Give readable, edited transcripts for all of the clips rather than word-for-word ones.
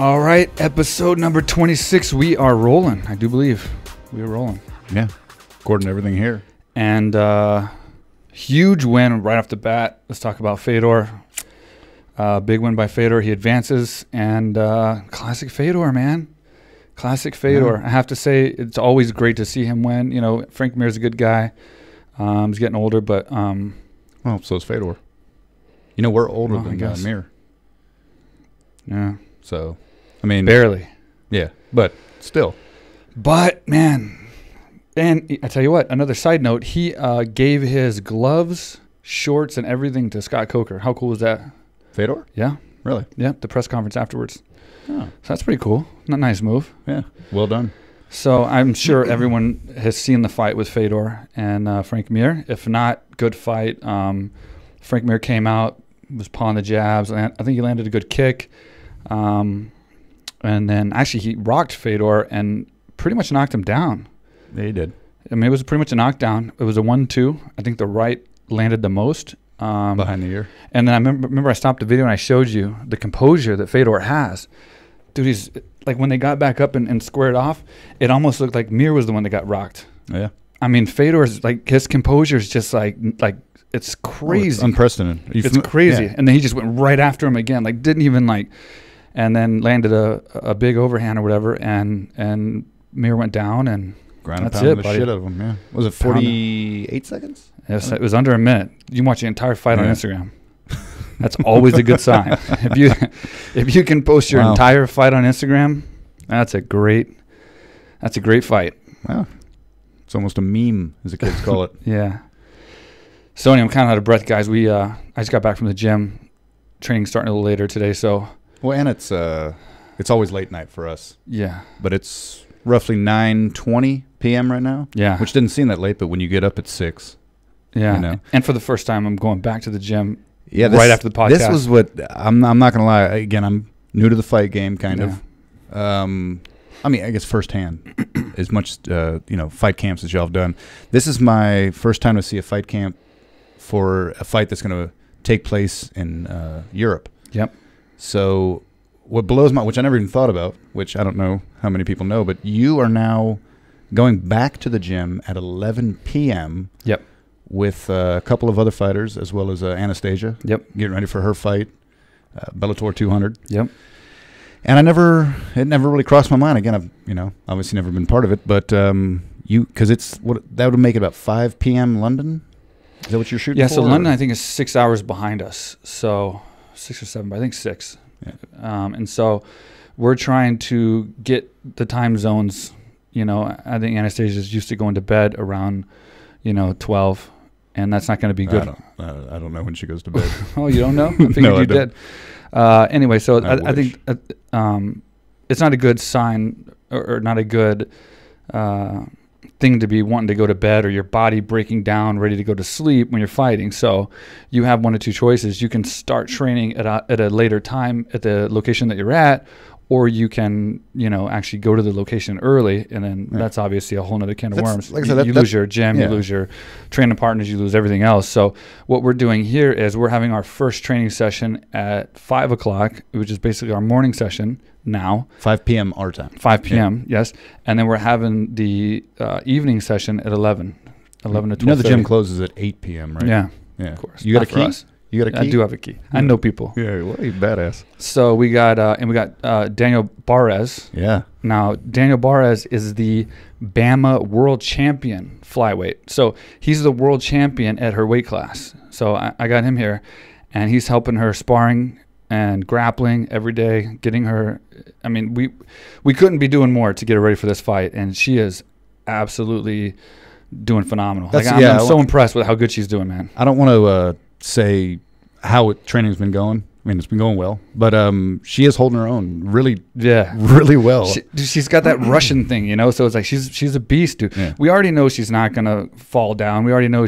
All right, episode number 26. We are rolling. I do believe we are rolling. Yeah, according to everything here. And huge win right off the bat. Let's talk about Fedor. Big win by Fedor. He advances. And classic Fedor, man. Classic Fedor. Yeah. I have to say, it's always great to see him win. You know, Frank Mir is a good guy. He's getting older, but... well, so is Fedor. You know, we're older than Mir. Yeah. So, I mean... Barely. Yeah, but still. But, man... And I tell you what, another side note, he gave his gloves, shorts, and everything to Scott Coker. How cool was that? Fedor? Yeah. Really? Yeah, the press conference afterwards. Oh. So that's pretty cool. A nice move. Yeah, well done. So I'm sure everyone has seen the fight with Fedor and Frank Mir. If not, good fight. Frank Mir came out, was pawing the jabs. I think he landed a good kick. And then actually he rocked Fedor and pretty much knocked him down. Yeah, he did. I mean, it was pretty much a knockdown. It was a 1-2. I think the right landed the most. Behind the ear. And then I remember I stopped the video and I showed you the composure that Fedor has. Dude, he's like when they got back up and squared off, it almost looked like Mir was the one that got rocked. Yeah. I mean, Fedor's like his composure is just like it's crazy. Oh, it's unprecedented. It's crazy. Yeah. And then he just went right after him again. Like didn't even and then landed a big overhand or whatever and Mir went down and ground that's pounded it, the buddy. shit out of him, yeah. Was it 48 seconds? Yes, it was under a minute. You can watch the entire fight on Instagram. That's always a good sign. If you can post your entire fight on Instagram, that's a great fight. Wow. It's almost a meme, as the kids call it. Yeah. So anyway, I'm kind of out of breath, guys. I just got back from the gym. Training starting a little later today, so. Well, and it's always late night for us. Yeah. But it's roughly 9:20 p.m. right now. Yeah. Which didn't seem that late, but when you get up at 6. Yeah. You know. And for the first time, I'm going back to the gym. Yeah, right after the podcast. This was what I'm not gonna lie. Again, I'm new to the fight game, kind of. I mean, I guess firsthand, as much fight camps as y'all have done. This is my first time to see a fight camp for a fight that's going to take place in Europe. Yep. So what blows my, which I never even thought about, which I don't know how many people know, but you are now going back to the gym at 11 p.m. Yep. With a couple of other fighters, as well as Anastasia. Yep. Getting ready for her fight, Bellator 200. Yep. And it never really crossed my mind. Again, I've, obviously never been part of it, but because that would make it about 5 p.m. London. Is that what you're shooting for? Yeah, so London, I think, is 6 hours behind us. So 6 or 7, but I think 6. Yeah. And so we're trying to get the time zones. I think Anastasia's used to going to bed around, 12. And that's not going to be good. I don't know when she goes to bed. Oh, you don't know? I figured No, you did. Anyway, so I think it's not a good sign or not a good thing to be wanting to go to bed or your body breaking down, ready to go to sleep when you're fighting. So you have one of two choices. You can start training at a later time at the location that you're at, or you can, actually go to the location early, and then that's obviously a whole nother can of worms. Like I said, you lose your gym, you lose your training partners, you lose everything else. So what we're doing here is we're having our first training session at 5 o'clock, which is basically our morning session now. 5 p.m. our time. 5 p.m., yes. And then we're having the evening session at 11 to 12. The gym closes at 8 p.m., right? Yeah. Yeah. Of course. You got a key? You got a key? I do have a key. I know people. Yeah, what a badass. So we got Daniel Barres. Yeah. Now, Daniel Barres is the Bama world champion flyweight. So he's the world champion at her weight class. So I got him here, and he's helping her sparring and grappling every day, getting her. I mean, we couldn't be doing more to get her ready for this fight, and she is absolutely doing phenomenal. I'm so impressed with how good she's doing, man. I don't want to say how training's been going. I mean, it's been going well, but she is holding her own really well. She's got that Russian thing, so it's like she's a beast, dude. Yeah. We already know she's not going to fall down. We already know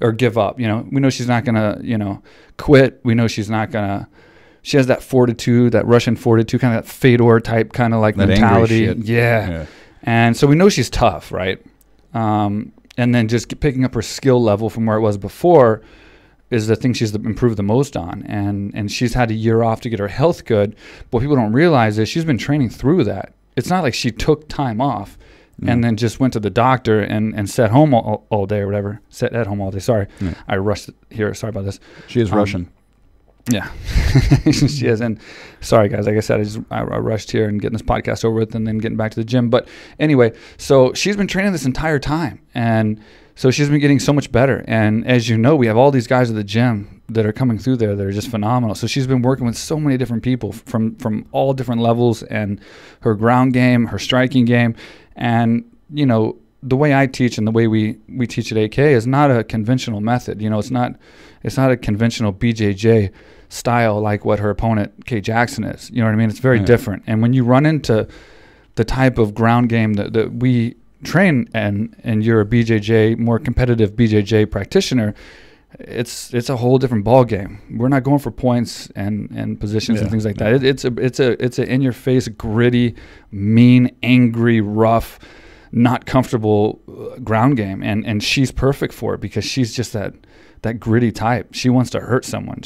or give up, we know she's not going to, quit. We know she's not going to, she has that fortitude, that Russian fortitude, kind of that Fedor type kind of like that mentality. Yeah. And so we know she's tough, right? And then just picking up her skill level from where it was before, is the thing she's improved the most on, and she's had a year off to get her health good. But what people don't realize is she's been training through that. It's not like she took time off and then just went to the doctor and sat home all day or whatever. Sat at home all day. Sorry, I rushed here. Sorry about this. She is Russian. Yeah, she is. And sorry, guys. Like I said, I rushed here and getting this podcast over with and then getting back to the gym. But anyway, so she's been training this entire time. And so she's been getting so much better. And as you know, we have all these guys at the gym that are coming through there that are just phenomenal. So she's been working with so many different people from all different levels, and her ground game, her striking game. And, you know, the way I teach and the way we teach at AK is not a conventional method. You know, it's not a conventional BJJ style like what her opponent Kay Jackson is. You know what I mean? It's very different. And when you run into the type of ground game that we train and you're a BJJ, more competitive BJJ practitioner, it's a whole different ball game. We're not going for points and positions and things like that. It's a in your face, gritty, mean, angry, rough, not comfortable ground game, and she's perfect for it because she's just that gritty type. She wants to hurt someone.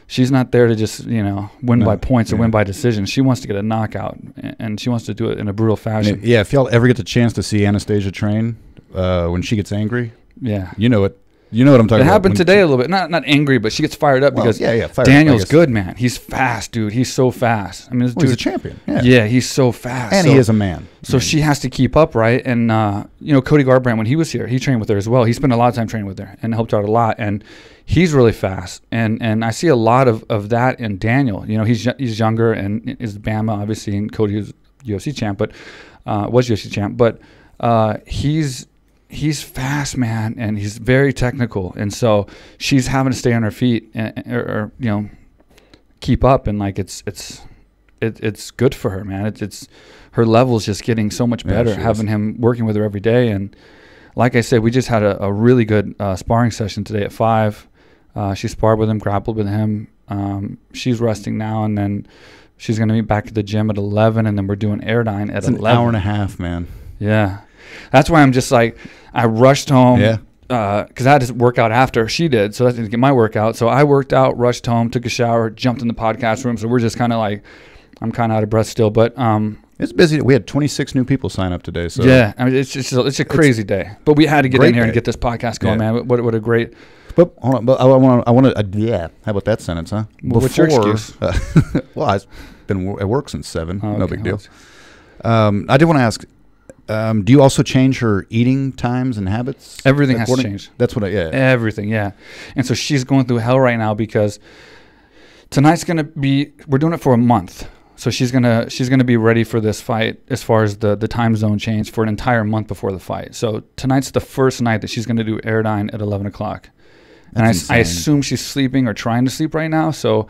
She's not there to just, you know, win by points or win by decision. She wants to get a knockout, and she wants to do it in a brutal fashion. Yeah, if y'all ever get the chance to see Anastasia train when she gets angry, you know it. You know what I'm talking about. It happened today a little bit. Not angry, but she gets fired up because Daniel's good, man. He's fast, dude. He's so fast. I mean, this he's a champion. Yeah, he's so fast. And he is a man. So she has to keep up, right? And, you know, Cody Garbrandt, when he was here, he trained with her as well. He spent a lot of time training with her and helped her out a lot. And he's really fast. And I see a lot of that in Daniel. You know, he's younger and is Bama, obviously, and Cody was UFC champ, but was UFC champ. But he's fast, man, and he's very technical, and so she's having to stay on her feet or you know, keep up, and like it's good for her, man. It's her level's just getting so much better having him working with her every day. And like I said, we just had a really good sparring session today at 5. She sparred with him, grappled with him. She's resting now, and then she's going to be back at the gym at 11, and then we're doing Airdyne at 11. An hour and a half, man. Yeah. That's why I'm just like, I rushed home because I had to work out after she did. So I had to get my workout. So I worked out, rushed home, took a shower, jumped in the podcast room. So we're just kind of like, I'm kind of out of breath still. But it's busy. We had 26 new people sign up today. So yeah, I mean, it's a crazy day. But we had to get in here and get this podcast going, man. What a great. But hold on, but I want to. How about that sentence, huh? What's your excuse? Well, I've been at work since 7. No big deal. I did want to ask. Do you also change her eating times and habits? Everything has to change. That's what Everything, yeah. And so she's going through hell right now because tonight's going to be, we're doing it for a month. So she's gonna be ready for this fight as far as the time zone change for an entire month before the fight. So tonight's the first night that she's going to do Airdyne at 11 o'clock. And I assume she's sleeping or trying to sleep right now. So,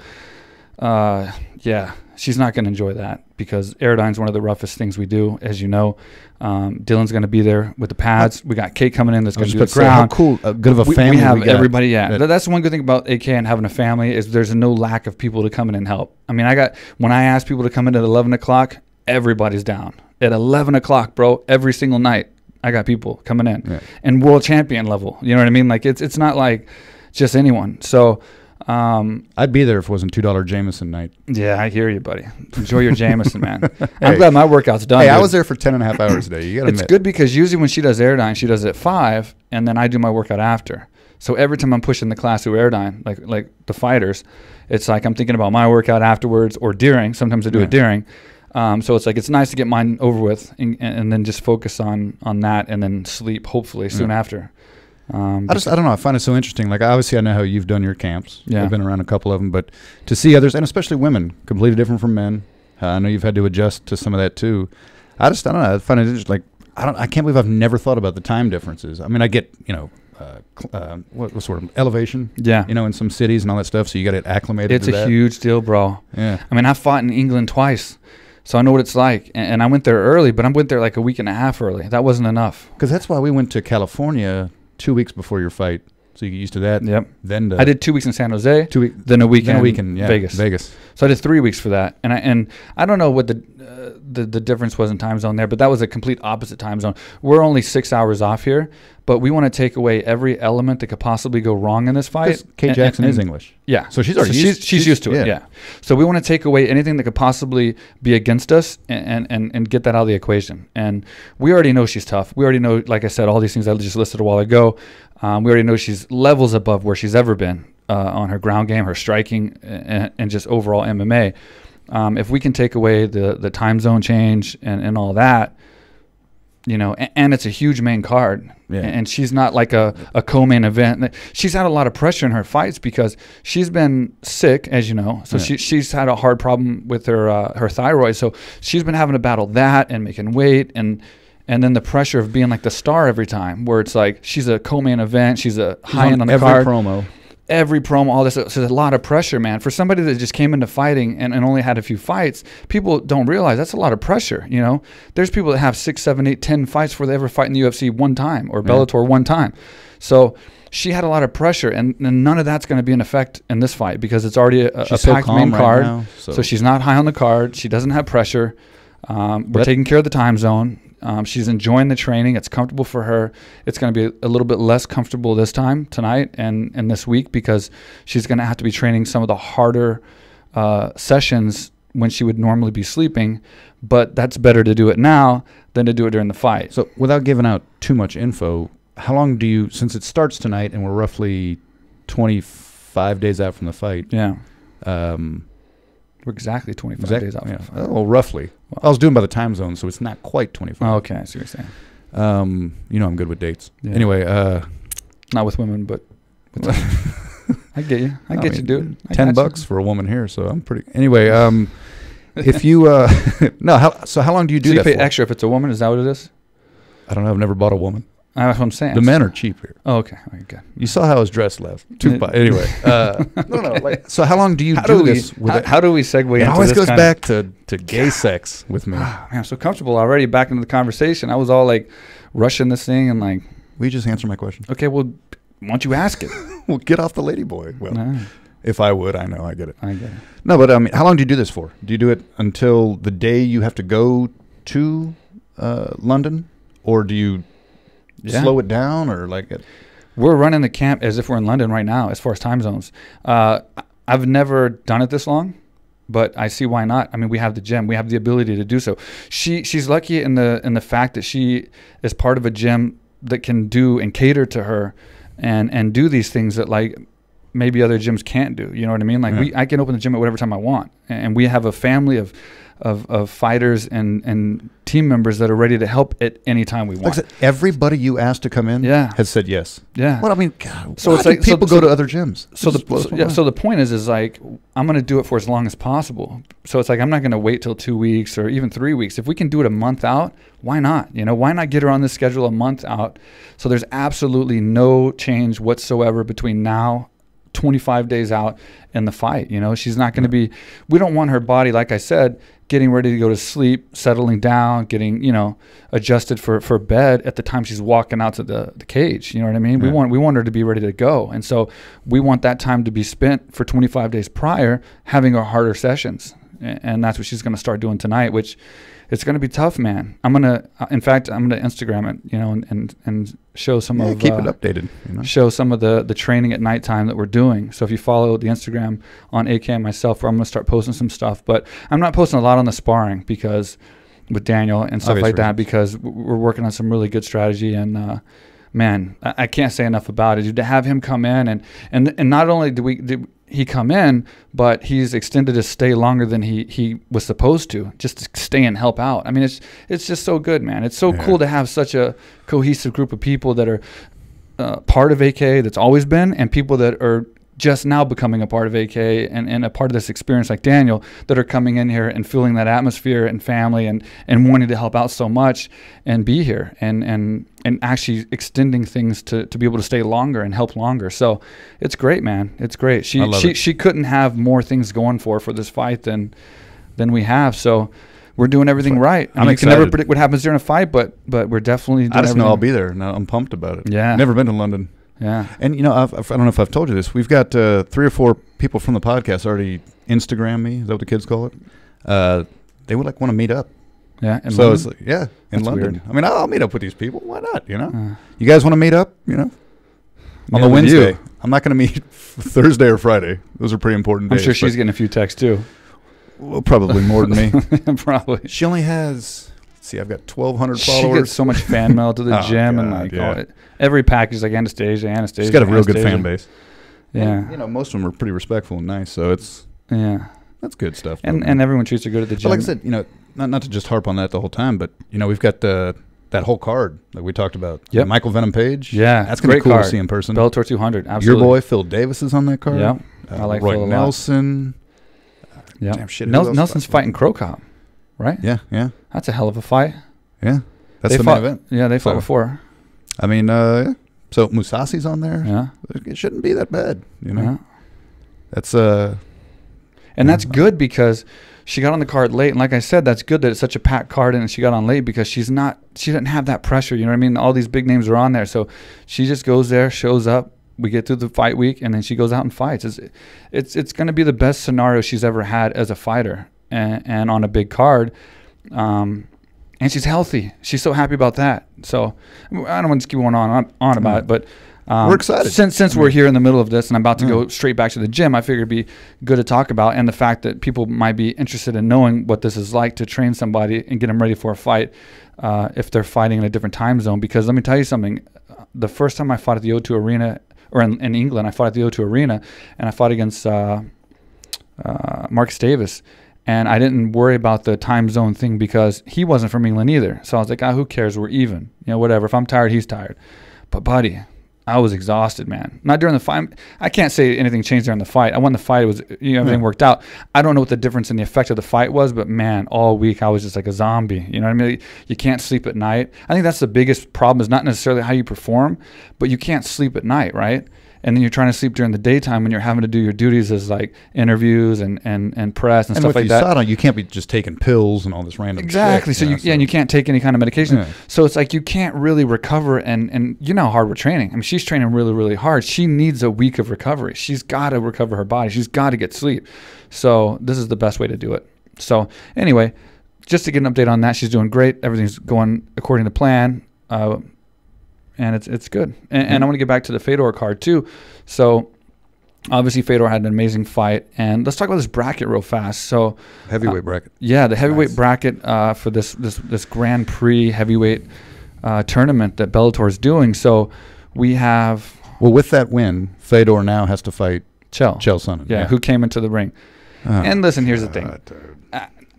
yeah, she's not going to enjoy that because Airdyne's one of the roughest things we do, as you know. Dylan's going to be there with the pads. We got Kate coming in that's going to do the ground. How cool, good of a family we have everybody, yeah. That's one good thing about AK and having a family is there's no lack of people to come in and help. I mean, when I ask people to come in at 11 o'clock, everybody's down. At 11 o'clock, bro, every single night, I got people coming in. And world champion level. You know what I mean? Like, it's not like just anyone. So I'd be there if it wasn't $2 Jameson night. Yeah, I hear you, buddy. Enjoy your Jameson, man. I'm glad my workout's done. Hey, I was there for 10.5 hours a day. You gotta admit. It's good because usually when she does Airdyne, she does it at 5, and then I do my workout after. So every time I'm pushing the class through Airdyne, like the fighters, it's like I'm thinking about my workout afterwards or during. Sometimes I do it during. So it's like it's nice to get mine over with and then just focus on that and then sleep hopefully soon after. I don't know. I find it so interesting. Like, obviously, I know how you've done your camps. Yeah. I've been around a couple of them, but to see others, and especially women, completely different from men. I know you've had to adjust to some of that too. I don't know. I find it just like I can't believe I've never thought about the time differences. I mean, I get what sort of elevation, in some cities and all that stuff. So you got to get acclimated. It's a huge deal, bro. Yeah. I mean, I fought in England twice. So I know what it's like. And I went there early, but I went there like a week and a half early. That wasn't enough. Because that's why we went to California 2 weeks before your fight, so you get used to that. Yep. Then I did 2 weeks in San Jose. 2 weeks. Then a week in Vegas. Vegas. So I did 3 weeks for that, and I don't know what the difference was in time zone there, but that was a complete opposite time zone. We're only 6 hours off here, but we want to take away every element that could possibly go wrong in this fight. Kate Jackson is English. Yeah. So she's already she's used to it. Yeah. So we want to take away anything that could possibly be against us and get that out of the equation. And we already know she's tough. We already know, like I said, all these things I just listed a while ago. We already know she's levels above where she's ever been on her ground game, her striking, and just overall MMA. If we can take away the time zone change and all that, you know, and it's a huge main card, and she's not like a co-main event. She's had a lot of pressure in her fights because she's been sick, as you know. So she's had a hard problem with her thyroid. So she's been having to battle that and making weight and then the pressure of being like the star every time, where it's like she's a co-main event, she's a high end on the card. Every promo, all this. So there's a lot of pressure, man. For somebody that just came into fighting and only had a few fights, people don't realize that's a lot of pressure, you know? There's people that have 6, 7, 8, 10 fights before they ever fight in the UFC one time or Bellator one time. So she had a lot of pressure, and none of that's going to be in effect in this fight because it's already a packed main card. Right now, so she's not high on the card. She doesn't have pressure. We're taking care of the time zone. She's enjoying the training. It's comfortable for her. It's going to be a little bit less comfortable this time, tonight, and this week because she's going to have to be training some of the harder sessions when she would normally be sleeping. But that's better to do it now than to do it during the fight. So without giving out too much info, how long do you, since it starts tonight and we're roughly 25 days out from the fight? Yeah. We're exactly 25 days out. Yeah. Oh, roughly. Well, I was doing by the time zone, so it's not quite 25. Oh, okay, I see what you're saying. You know I'm good with dates. Yeah. Anyway. Not with women, but with I get you. I get you, dude. $10 for a woman here, so I'm pretty. Anyway, if you so how long do you do that? So you pay extra if it's a woman? Is that what it is? I don't know. I've never bought a woman. That's what I'm saying. The men are cheap here. Oh, okay. Good. You saw how I was dressed last. Anyway. No. Like, so how long do you do this? How do we segue into this? It always goes back to gay sex with me. Man, I'm so comfortable already back into the conversation. I was all like rushing this thing and like. Will you just answer my question? Okay, well, why don't you ask it? Well, get off the lady boy. Well, no. If I would, I know. I get it. I get it. No, but I mean, how long do you do this for? Do you do it until the day you have to go to London? Or do you slow it down or like it? We're running the camp as if we're in London right now as far as time zones. I've never done it this long, but I see why not. I mean, we have the gym. We have the ability to do so. She's lucky in the fact that she is part of a gym that can do and cater to her and do these things that like maybe other gyms can't do. You know what I mean? Like I can open the gym at whatever time I want. And we have a family of fighters and team members that are ready to help at any time we want. Like I said, everybody you asked to come in has said yes. Yeah. Well, I mean, God, so it's like people go to other gyms. So the point is like I'm going to do it for as long as possible. So it's like I'm not going to wait till 2 weeks or even 3 weeks. If we can do it a month out, why not? You know, why not get her on this schedule a month out? So there's absolutely no change whatsoever between now 25 days out in the fight. You know, she's not going to be, we don't want her body, like I said, getting ready to go to sleep, settling down, getting, you know, adjusted for bed at the time she's walking out to the cage. You know what I mean? Yeah. We want her to be ready to go. And so we want that time to be spent for 25 days prior having our harder sessions. And that's what she's going to start doing tonight, which it's going to be tough, man. In fact, I'm going to Instagram it, you know, and show some of keep it updated. You know? Show some of the training at nighttime that we're doing. So if you follow the Instagram on AKA and myself, where I'm going to start posting some stuff, but I'm not posting a lot on the sparring because with Daniel and stuff like that, because we're working on some really good strategy and. Man, I can't say enough about it. To have him come in and not only did he come in, but he's extended his stay longer than he was supposed to, just to stay and help out. I mean, it's just so good, man. It's so cool to have such a cohesive group of people that are part of AKA that's always been, and people that are just now becoming a part of AKA and a part of this experience like Daniel that are coming in here and feeling that atmosphere and family and wanting to help out so much and be here and actually extending things to be able to stay longer and help longer. So it's great, man. It's great. She couldn't have more things going for this fight than we have. So we're doing everything right. I mean, you can never predict what happens during a fight, but we're definitely doing I just know I'll be there. Now I'm pumped about it. Yeah. Never been to London. Yeah. And, you know, I don't know if I've told you this. We've got 3 or 4 people from the podcast already Instagram me. Is that what the kids call it? They would like want to meet up. Yeah. In so London? it's like, yeah, in That's London. weird. I mean, I'll meet up with these people. Why not? You know, you guys want to meet up? You know, on the with Wednesday. you. I'm not going to meet Thursday or Friday. Those are pretty important days. I'm sure she's getting a few texts too. Well, probably more than me. Probably. She only has. Let's see, I've got 1,200 She followers. gets so much fan mail to the Oh, gym, God, and like yeah. every package, like Anastasia. She's got a real good fan base. Yeah. And, you know, most of them are pretty respectful and nice, so it's that's good stuff. And everyone treats her good at the gym. But like I said, you know, not to just harp on that the whole time, but you know, we've got that whole card that we talked about. Yep. Michael Venom Page. Yeah, that's gonna be cool card. to see in person. Bellator 200. Absolutely. Your boy Phil Davis is on that card. Yeah, I like Roy Phil a lot. Nelson. Yeah, Damn shit. Who else Nelson's fighting Crow Cop, right? Yeah, yeah, That's a hell of a fight. yeah. That's the fought, main event. Yeah, they fought So, before. I mean, yeah. So Musasi's on there. Yeah, It shouldn't be that bad, you know. yeah. That's And that's good because she got on the card late, and like I said, that's good that it's such a packed card and she got on late because she didn't have that pressure. You know what I mean? All these big names are on there, so she just goes there, shows up. We get through the fight week, and then she goes out and fights. It's going to be the best scenario she's ever had as a fighter, and on a big card. And she's healthy. She's so happy about that. So I don't want to keep going on about it, but we're excited. Since we're here in the middle of this and I'm about to go straight back to the gym, I figured it'd be good to talk about, and the fact that people might be interested in knowing what this is like to train somebody and get them ready for a fight if they're fighting in a different time zone. Because let me tell you something. The first time I fought at the O2 Arena, or in England, I fought at the O2 Arena, and I fought against Mark Davis. And I didn't worry about the time zone thing because he wasn't from England either. So I was like, who cares? We're even. You know, whatever. If I'm tired, he's tired. But, buddy, I was exhausted, man. Not during the fight. I can't say anything changed during the fight. I won the fight. It was, everything worked out. I don't know what the difference in the effect of the fight was, but, man, all week I was just like a zombie. You know what I mean? You can't sleep at night. I think that's the biggest problem, is not necessarily how you perform, but you can't sleep at night, right? And then you're trying to sleep during the daytime when you're having to do your duties as like interviews and press and stuff like that. You can't be just taking pills and all this random exactly. shit. So and you can't take any kind of medication. Yeah. So it's like you can't really recover. And you know how hard we're training. I mean, she's training really, really hard. She needs a week of recovery. She's got to recover her body. She's got to get sleep. So this is the best way to do it. So anyway, just to get an update on that, she's doing great. Everything's going according to plan. And it's good. And I want to get back to the Fedor card too. So obviously Fedor had an amazing fight. And let's talk about this bracket real fast. So heavyweight bracket. Yeah, the heavyweight bracket for this Grand Prix heavyweight tournament that Bellator is doing. So we have... Well, with that win, Fedor now has to fight Chael Sonnen. Yeah, who came into the ring. And listen, here's the thing.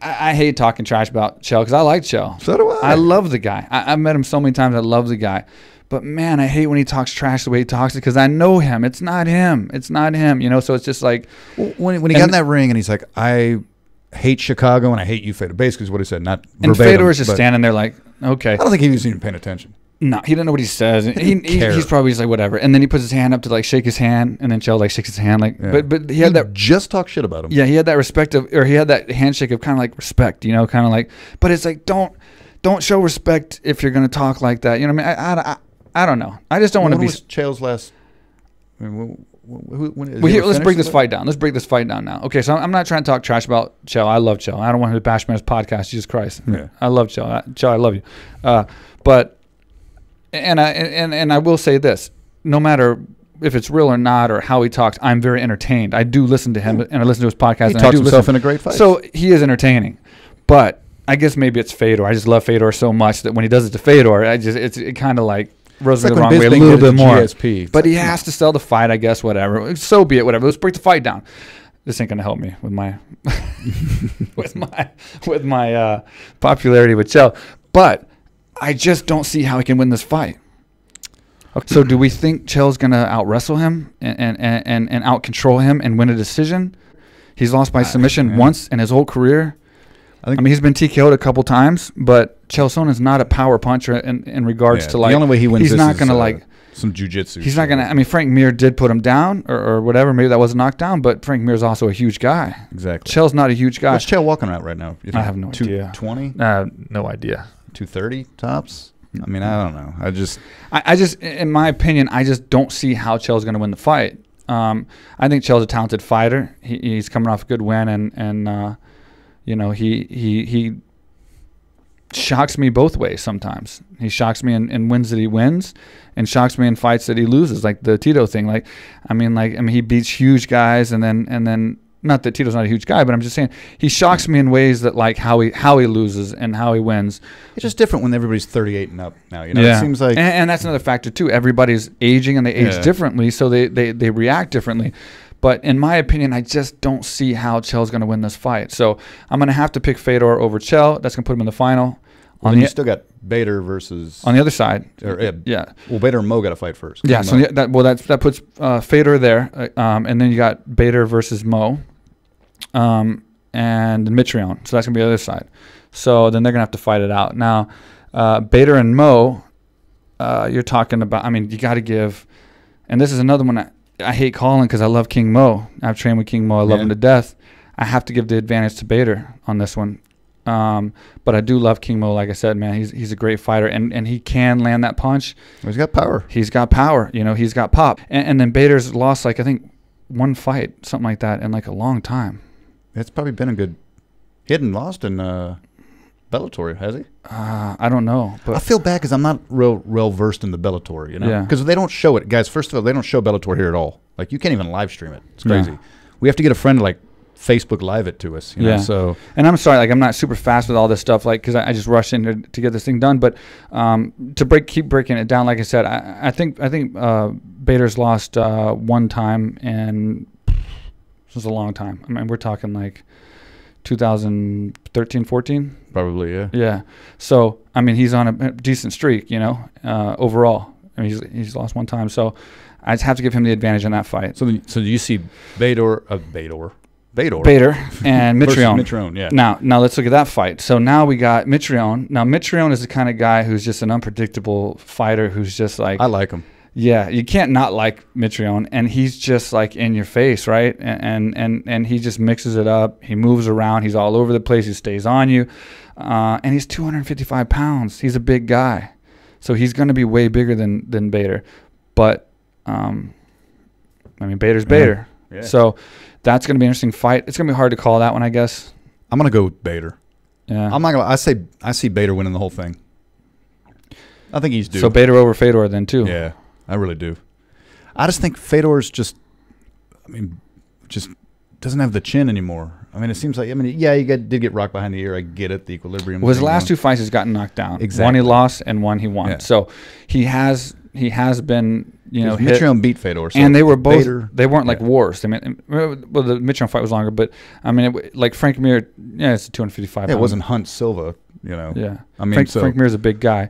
I hate talking trash about Chael because I like Chael. So do I. I love the guy. I've met him so many times. I love the guy. But, man, I hate when he talks trash the way he talks it because I know him. It's not him. It's not him. You know, so it's just like... When he got in that ring and he's like, I hate Chicago and I hate you, Fedor. Basically is what he said, not verbatim. And Fedor is just standing there like, okay. I don't think he was even paying attention. No, he didn't know what he says. He's probably just like, whatever. And then he puts his hand up to like shake his hand, and then Chael like shakes his hand. Like, yeah. But he had that... Just talk shit about him. Yeah, he had that respect of... Or he had that handshake of kind of like respect, you know, kind of like... But it's like, don't show respect if you're going to talk like that. You know what I mean? I don't know. I just don't want to be... When was Chael's last... I mean, let's break this fight down. Let's break this fight down now. Okay, so I'm not trying to talk trash about Chael. I love Chael. I don't want him to bash me on his podcast. Jesus Christ. Yeah. I love Chael. Chael, I love you. But... And I will say this. No matter if it's real or not or how he talks, I'm very entertained. I do listen to him, and I listen to his podcast. He talks himself in a great fight. So he is entertaining. But I guess maybe it's Fedor. I just love Fedor so much that when he does it to Fedor, it kind of like... rose me the wrong way a little bit more. GSP. But he has to sell the fight, I guess, whatever. So be it, whatever. Let's break the fight down. This ain't gonna help me with my with my popularity with Chael. But I just don't see how he can win this fight. Okay. So do we think Chael's gonna out-wrestle him and out-control him and win a decision? He's lost by submission once in his whole career. I mean, he's been TKO'd a couple times, but Chael Sonnen's not a power puncher in regards to like... The only way he wins he's this not is gonna like some jiu-jitsu. He's not going to... I mean, Frank Mir did put him down or whatever. Maybe that was a knockdown, but Frank Mir's also a huge guy. Exactly. Chael's not a huge guy. What's Chael walking at right now? I have no idea. 220? No idea. 230 tops? I mean, I don't know. I just, in my opinion, I just don't see how Chael's going to win the fight. I think Chael's a talented fighter. He's coming off a good win, and you know, he shocks me both ways sometimes. He shocks me in wins that he wins, and shocks me in fights that he loses, like the Tito thing. I mean, he beats huge guys, and then not that Tito's not a huge guy, but I'm just saying he shocks me in ways that, like, how he loses and how he wins. It's just different when everybody's 38 and up now. You know, yeah. It seems like, and that's another factor too. Everybody's aging, and they age differently, so they react differently. But in my opinion, I just don't see how Chael's going to win this fight. So I'm going to have to pick Fedor over Chael. That's going to put him in the final. Well, you still got Bader versus on the other side. Yeah. Well, Bader and Mo got to fight first. Yeah. So that puts Fedor there, and then you got Bader versus Mo, and Mitrione. So that's going to be the other side. So then they're going to have to fight it out. Now, Bader and Mo, you're talking about. I mean, you got to give, and this is another one I hate calling because I love King Mo. I've trained with King Mo. I love him to death. I have to give the advantage to Bader on this one. But I do love King Mo. Like I said, man, he's a great fighter, and he can land that punch. He's got power. He's got power. You know, he's got pop. And then Bader's lost, like, I think one fight, something like that, in like a long time. It's probably been a good. He hadn't lost in Bellator, has he? I don't know. But I feel bad because I'm not real versed in the Bellator, you know? Yeah. Because they don't show it. Guys, first of all, they don't show Bellator here at all. Like, you can't even live stream it. It's crazy. Yeah. We have to get a friend to, like, Facebook Live it to us, you know? So, and I'm sorry, like, I'm not super fast with all this stuff, like, because I just rushed in to get this thing done. But keep breaking it down, like I said, I think Bader's lost one time, and this was a long time. I mean, we're talking like 2013, 14. Probably, yeah. Yeah. So, I mean, he's on a decent streak, you know, overall. I mean, he's lost one time. So, I just have to give him the advantage in that fight. So do you see Bader and Mitrione. Mitrione, yeah. Now let's look at that fight. So now we got Mitrione. Now Mitrione is the kind of guy who's just an unpredictable fighter who's just like, I like him. Yeah, you can't not like Mitrione, and he's just like in your face, right? And he just mixes it up. He moves around. He's all over the place. He stays on you, and he's 255 pounds. He's a big guy, so he's going to be way bigger than Bader. But I mean, Bader's Bader. Yeah. So that's going to be an interesting fight. It's going to be hard to call that one, I guess. I'm going to go with Bader. Yeah. I'm not going to. I see Bader winning the whole thing. I think he's due. So Bader over Fedor then too. Yeah. I really do. I just think Fedor's just doesn't have the chin anymore. I mean, it seems like, he did get rocked behind the ear. I get it, the equilibrium. Well, his last two fights, he's gotten knocked down. Exactly. One he lost and one he won. Yeah. So he has been, hit. Mitrione beat Fedor. So and they were both, they weren't like wars. I mean, well, the Mitrione fight was longer, but I mean, like Frank Mir, it's a 255 pound. It wasn't Hunt Silva, Yeah. I mean, Frank Mir's a big guy.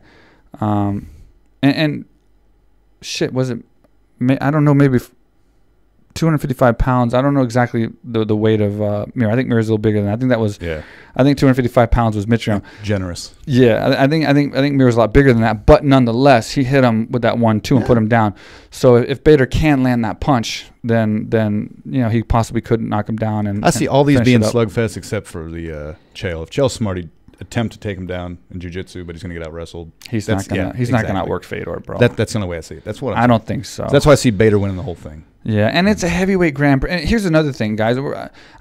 And shit, was it? I don't know, maybe 255 pounds. I don't know exactly the weight of Mir. I think Mir's a little bigger than that. I think that was. Yeah. I think 255 pounds was Mitrione. Generous. Yeah, I think Mir was a lot bigger than that. But nonetheless, he hit him with that 1-2 and put him down. So if Bader can land that punch, then he possibly could knock him down. And I see all these being slugfests except for the Chael. If Chael's smart, he'd attempt to take him down in jiu-jitsu, but he's going to get out wrestled. He's not going to outwork Fedor, bro. That's the only way I see it. That's what I don't think so. That's why I see Bader winning the whole thing. Yeah, and it's a heavyweight Grand Prix. And here's another thing, guys.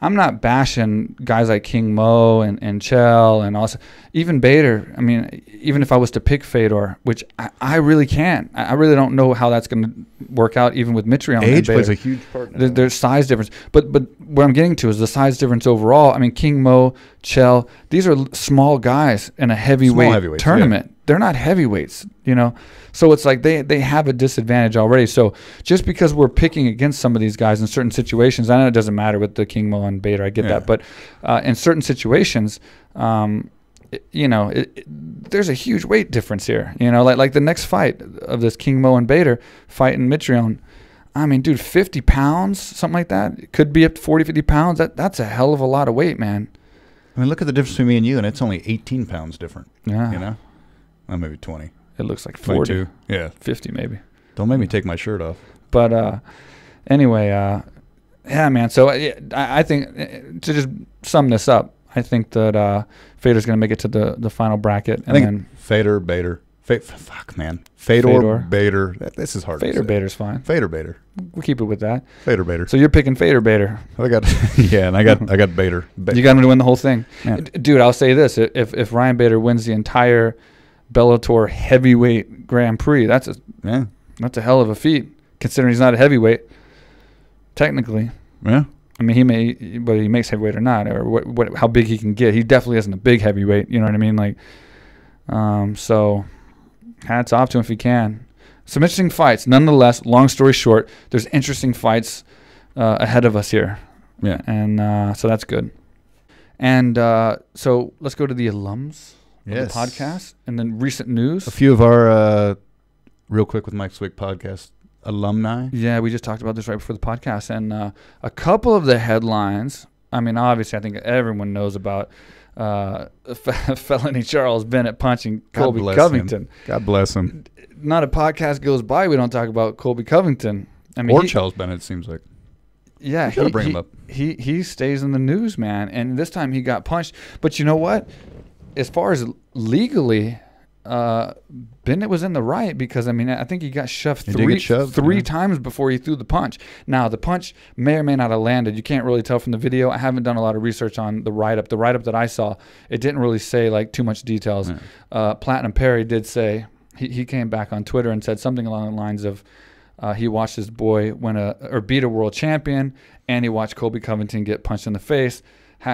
I'm not bashing guys like King Mo and Chael and also even Bader. I mean, even if I was to pick Fedor, which I really can't. I really don't know how that's going to work out, even with Mitrione. Age plays a huge part. There's size difference. But what I'm getting to is the size difference overall. I mean, King Mo, Chael, these are small guys in a heavyweight tournament. Yeah. They're not heavyweights, So it's like they have a disadvantage already. So just because we're picking against some of these guys in certain situations, I know it doesn't matter with the King Mo and Bader, I get that. But in certain situations, there's a huge weight difference here. Like the next fight of this King Mo and Bader fighting Mitrione. I mean, dude, 50 pounds, something like that. It could be up to 40, 50 pounds. That's a hell of a lot of weight, man. I mean, look at the difference between me and you, and it's only 18 pounds different. Yeah. Well, maybe 20. It looks like 40. 22. Yeah. 50 maybe. Don't make me take my shirt off. But anyway, yeah, man. So I think to just sum this up, I think that Fedor's going to make it to the final bracket. I think Fedor, Bader. Fuck, man. Fedor. Bader. This is hard. Fedor Bader's fine. Fedor Bader. We'll keep it with that. Fedor Bader. So you're picking Fedor Bader. I got Bader. You got him to win the whole thing, dude. I'll say this: if Ryan Bader wins the entire Bellator heavyweight Grand Prix, that's a hell of a feat, considering he's not a heavyweight, technically. Yeah. I mean, whether he makes heavyweight or not, or how big he can get. He definitely isn't a big heavyweight. You know what I mean? Like, so hats off to him if he can. Some interesting fights, nonetheless. Long story short, there's interesting fights ahead of us here. Yeah, and so that's good. And so let's go to the alums of the podcast, and then recent news. A few of our Real Quick with Mike Swick podcast alumni. Yeah, we just talked about this right before the podcast, and a couple of the headlines. I mean, obviously, I think everyone knows about felony Charles Bennett punching Colby Covington. God bless him. Not a podcast goes by we don't talk about Colby Covington. I mean, Charles Bennett, it seems like. Yeah, bring him up. He stays in the news, man. And this time he got punched. But you know what? As far as legally, Bennett was in the right, because I mean, I think he got shoved three times before he threw the punch. Now the punch may or may not have landed. You can't really tell from the video. I haven't done a lot of research on the write-up. The write-up that I saw, it didn't really say like too much details. Yeah. Platinum Perry did say he came back on Twitter and said something along the lines of he watched his boy beat a world champion, and he watched Colby Covington get punched in the face. #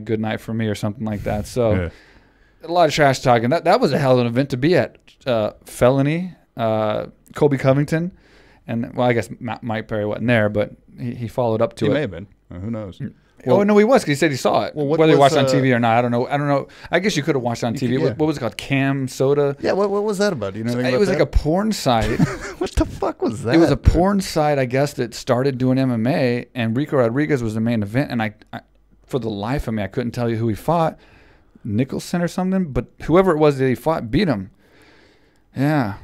good night for me, or something like that. So. Yeah. A lot of trash talking. That was a hell of an event to be at. Felony, Colby Covington, and well, I guess Mike Perry wasn't there, but he followed up to it. He may have been. Who knows? Well, no, he was, because he said he saw it. Well, whether he watched it on TV or not, I don't know. I guess you could have watched it on TV. What was it called? Cam Soda? Yeah. What was that about? Do you know anything about it? Was like a porn site. What the fuck was that? It was a porn site, I guess, that started doing MMA, and Rico Rodriguez was the main event. And I for the life of me, I couldn't tell you who he fought. Nicholson or something, but whoever it was that he fought beat him. Yeah,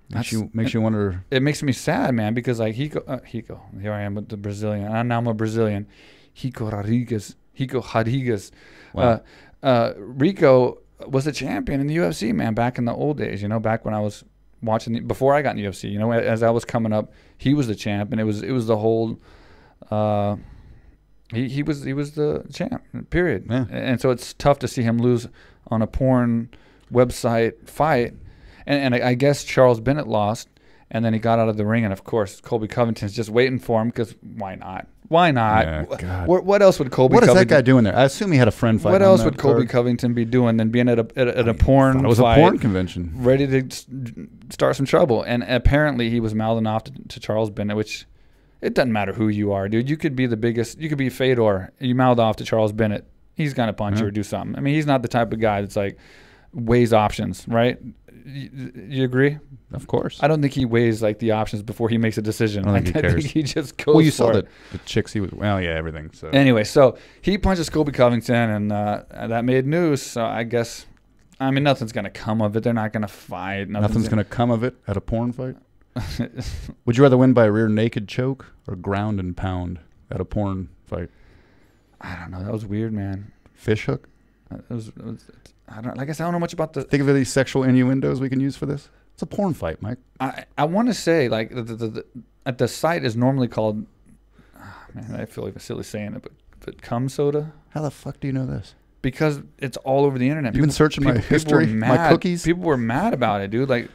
makes you wonder. It makes me sad, man, because like Rico, here I am with the Brazilian, and now I'm a Brazilian. Rico Rodriguez. Wow. Rico was a champion in the UFC, man, back in the old days. You know, back when I was watching before I got in the UFC. You know, as I was coming up, he was the champ, and it was the whole. He was the champ, period. Yeah. And so it's tough to see him lose on a porn website fight. And I guess Charles Bennett lost, and then he got out of the ring, and of course Colby Covington's just waiting for him, because why not? Why not? Yeah, God. What else would Colby Covington... What is that guy doing there? I assume he had a friend fight. What else would Colby Covington be doing than being at a porn fight? It was a porn convention. Ready to start some trouble. And apparently he was mouthing off to Charles Bennett, which... It doesn't matter who you are, dude. You could be the biggest. You could be Fedor. You mouth off to Charles Bennett. He's going to punch you or do something. I mean, he's not the type of guy that's like weighs options, right? You agree? Of course. I don't think he weighs like the options before he makes a decision. I don't think he cares. I think he just goes. Well, you for saw it. the chicks he was. Well, yeah, everything. So anyway, so he punches Colby Covington, and that made news. So I guess, I mean, nothing's going to come of it. They're not going to fight. Nothing's going to come of it at a porn fight. Would you rather win by a rear naked choke or ground and pound at a porn fight? I don't know. That was weird, man. Fish hook? I guess I don't know much about the... Think of any sexual innuendos we can use for this? It's a porn fight, Mike. I want to say, like, the site is normally called... Oh, man, I feel like I'm silly saying it, but cum soda? How the fuck do you know this? Because it's all over the internet. You've been searching my history, my cookies? People were mad about it, dude. Like...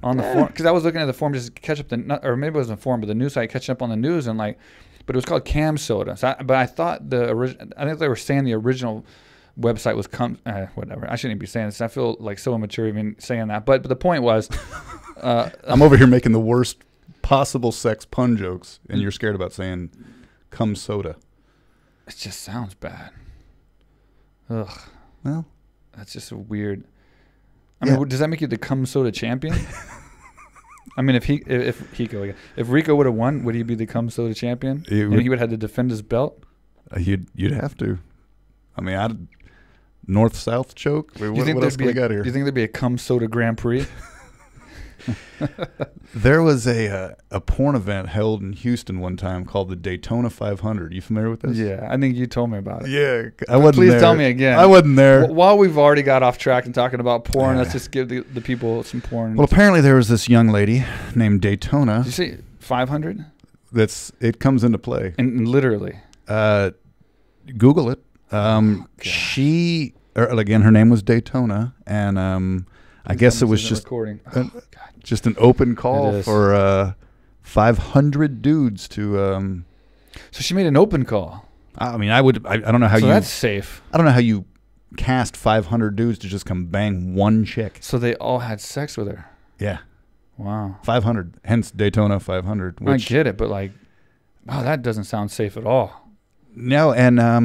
On the forum, because I was looking at the forum just to catch up or maybe it wasn't a forum, but the news site catching up on the news, and like, but it was called Cam Soda. So but I thought I think they were saying the original website was whatever. I shouldn't even be saying this. I feel like so immature even saying that. But the point was, I'm over here making the worst possible sex pun jokes, and you're scared about saying cum soda. It just sounds bad. Ugh. Well, that's just a weird. I mean, does that make you the cum soda champion? I mean, if Rico would have won, would he be the cum soda champion? And he would have had to defend his belt? You'd have to. I mean, north-south choke? What else we got here? Do you think there'd be a cum soda Grand Prix? There was a porn event held in Houston one time called the Daytona 500. You familiar with this? Yeah, I think you told me about it. Yeah, I wasn't Please there. tell me again. I wasn't there. While we've already got off track and talking about porn, let's just give the people some porn. Well, apparently there was this young lady named Daytona. Did you say 500? It comes into play. And literally. Google it. She, again, her name was Daytona, and I guess it was just just an open call for 500 dudes to. So she made an open call. I mean, I don't know how so that's safe. I don't know how you cast 500 dudes to just come bang one chick. So they all had sex with her. Yeah. Wow. 500. Hence Daytona 500. I get it, but like, wow, that doesn't sound safe at all. No, and I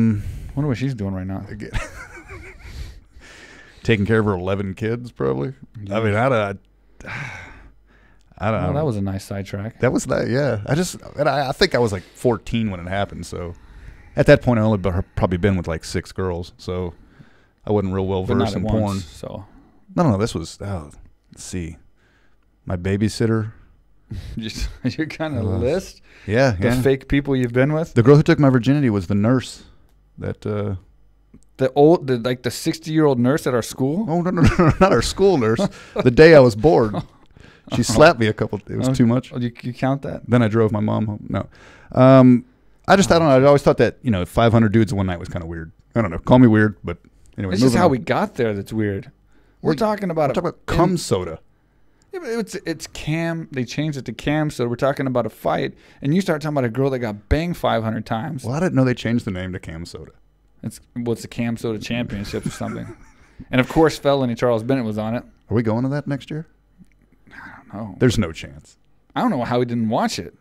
wonder what she's doing right now. Taking care of her 11 kids, probably. Yeah. I mean, I don't know. That was a nice sidetrack. That was that, yeah. I think I was like 14 when it happened, so at that point I only probably been with like 6 girls, so I wasn't real well versed in porn. So no, this was let's see, my babysitter. Your kind of list. Yeah, the fake people you've been with. The girl who took my virginity was the nurse that. The 60-year-old nurse at our school. Oh no, not our school nurse. The day I was bored, she slapped me a couple. It was too much. Oh, you count that? Then I drove my mom home. No, I don't know. I always thought that 500 dudes in one night was kind of weird. I don't know. Call me weird, but anyway. This is how we got there. That's weird. We're talking about cum soda. Yeah, but it's cam. They changed it to cam soda. We're talking about a fight, and you start talking about a girl that got banged 500 times. Well, I didn't know they changed the name to cam soda. It's the Cam Soda Championship or something. And, of course, Felony Charles Bennett was on it. Are we going to that next year? I don't know. There's no chance. I don't know how he didn't watch it.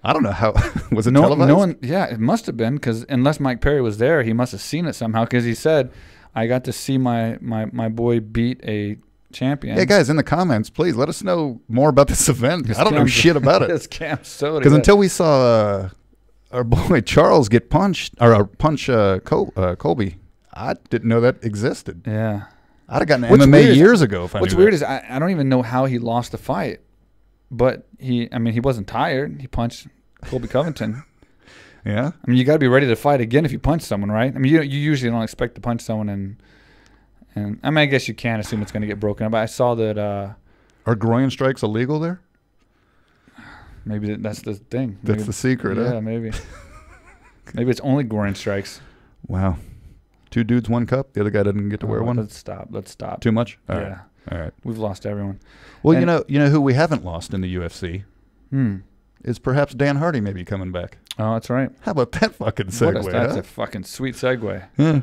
I don't know how. Was it televised? Yeah, it must have been, because unless Mike Perry was there, he must have seen it somehow, because he said, I got to see my boy beat a champion. Hey, guys, in the comments, please let us know more about this event. I don't know shit about it. It's Cam Soda. Because until we saw our boy Charles get punched, or punch Colby, I didn't know that existed. Yeah. I'd have gotten MMA years ago if I knew What's weird is I don't even know how he lost the fight. But he wasn't tired. He punched Colby Covington. Yeah. I mean, you got to be ready to fight again if you punch someone, right? I mean, you usually don't expect to punch someone and I mean, I guess you can't assume it's going to get broken up. But I saw that. Are groin strikes illegal there? Maybe that's the thing. That's the secret, yeah, maybe. Maybe it's only groin strikes. Wow. 2 dudes, 1 cup. The other guy doesn't get to wear one. Let's stop. Too much? All right. All right. We've lost everyone. Well, you know who we haven't lost in the UFC is perhaps Dan Hardy maybe coming back. Oh, that's right. How about that fucking segue? That's a fucking sweet segue. Yeah.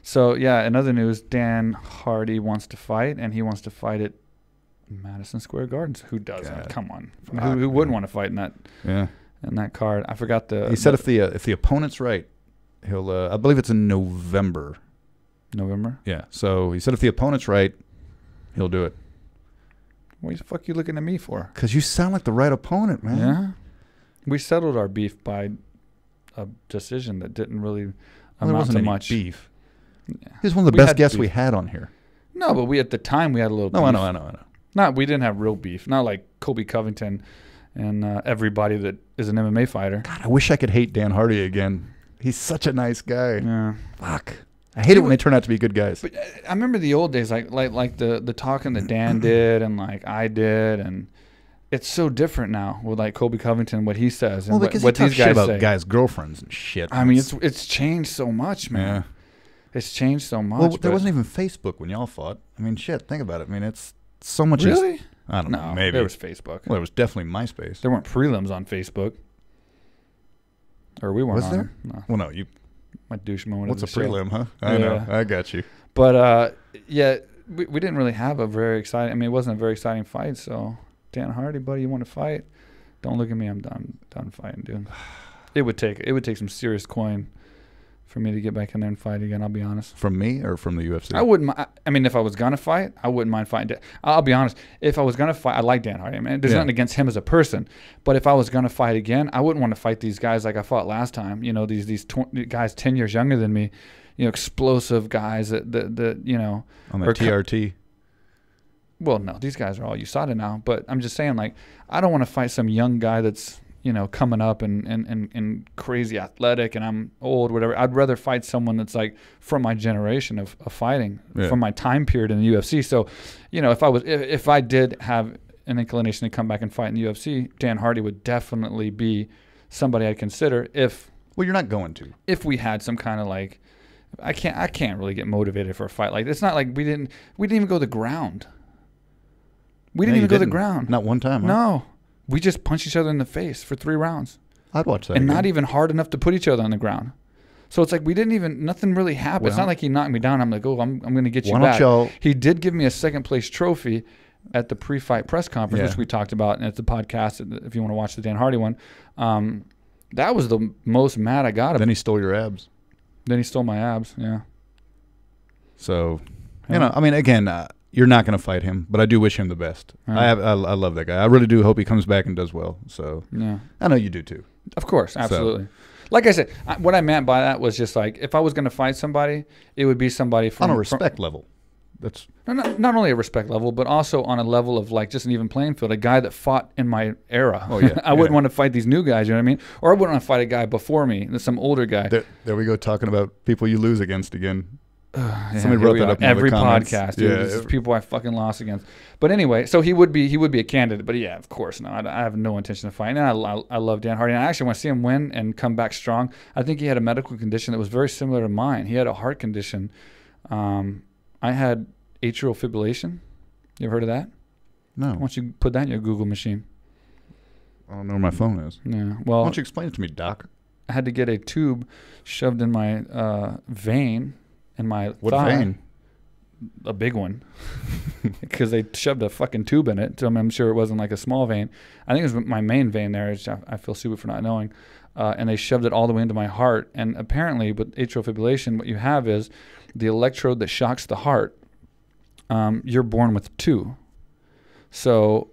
So, yeah, in other news, Dan Hardy wants to fight, and he wants to fight at Madison Square Garden. Who doesn't? God. Come on. Who wouldn't want to fight in that? Yeah. In that card, I forgot the. He said if the opponent's right, he'll. I believe it's in November. November. Yeah. So he said if the opponent's right, he'll do it. What the fuck are you looking at me for? Because you sound like the right opponent, man. Yeah. We settled our beef by a decision that didn't really amount to much. Beef. Yeah. He's one of the best guests we had on here. No, but at the time we had a little. No, beef. I know. We didn't have real beef. Not like Colby Covington and everybody that is an MMA fighter. God, I wish I could hate Dan Hardy again. He's such a nice guy. Yeah. Fuck. I hate it when they turn out to be good guys. But I remember the old days, like the talking that Dan did and like I did, and it's so different now with like Colby Covington, what he says, and what these guys about say. Guys' girlfriends and shit. I mean, it's changed so much, man. Yeah. It's changed so much. Well, there wasn't even Facebook when y'all fought. I mean, shit. Think about it. I mean, it's so much. Really? I don't know. Maybe there was Facebook. Well, there was definitely MySpace. There weren't prelims on Facebook, or we weren't. Was there? No. Well, no. You. My douche moment. What's a prelim, huh? I know. I got you. But yeah, we didn't really have a very exciting. I mean, it wasn't a very exciting fight. So Dan Hardy, buddy, you want to fight? Don't look at me. I'm done fighting, dude. It would take some serious coin for me to get back in there and fight again. I'll be honest. From me or from the UFC? I wouldn't. I mean, if I was gonna fight, I wouldn't mind fighting. I'll be honest. If I was gonna fight, I like Dan Hardy. I mean, there's nothing against him as a person. But if I was gonna fight again, I wouldn't want to fight these guys like I fought last time. You know, these guys 10 years younger than me. You know, explosive guys that you know. On the TRT. Well, no, these guys are all USADA now. But I'm just saying, like, I don't want to fight some young guy that's, you know, coming up and crazy athletic, and I'm old, whatever. I'd rather fight someone that's like from my generation of fighting, from my time period in the UFC. So, you know, if I did have an inclination to come back and fight in the UFC, Dan Hardy would definitely be somebody I'd consider. Well, you're not going to. If we had some kind of like, I can't really get motivated for a fight. Like, it's not like we didn't even go to the ground. We didn't even go to the ground. Not one time. Huh? No. We just punched each other in the face for 3 rounds. I'd watch that. And not even hard enough to put each other on the ground. So it's like nothing really happened. Well, it's not like he knocked me down. I'm like, oh, I'm going to get you back. He did give me a second place trophy at the pre-fight press conference, which we talked about, and it's the podcast if you want to watch the Dan Hardy one. That was the most mad I got. Then he stole your abs. Then he stole my abs, yeah. So, you know, I mean, again, you're not going to fight him, but I do wish him the best. I love that guy. I really do hope he comes back and does well. So yeah, I know you do too. Of course, absolutely. So, like I said, what I meant by that was just like, if I was going to fight somebody, it would be somebody from on a respect level. That's not only a respect level, but also on a level of like just an even playing field. A guy that fought in my era. Oh yeah, I wouldn't want to fight these new guys. You know what I mean? Or I wouldn't want to fight a guy before me, some older guy. There we go, talking about people you lose against again. Somebody brought that up in every the comments. podcast. Dude, this is people I fucking lost against. But anyway, so he would be a candidate. But yeah, of course, no, I have no intention of fighting. And I love Dan Hardy. And I actually want to see him win and come back strong. I think he had a medical condition that was very similar to mine. He had a heart condition. I had atrial fibrillation. You ever heard of that? No. Why don't you put that in your Google machine? I don't know where my phone is. Yeah. Well, why don't you explain it to me, Doc? I had to get a tube shoved in my vein. In my what thigh, vein? A big one, because they shoved a fucking tube in it. So I'm sure it wasn't like a small vein. I think it was my main vein there. I feel stupid for not knowing. And they shoved it all the way into my heart. And apparently, with atrial fibrillation, what you have is the electrode that shocks the heart. You're born with 2. So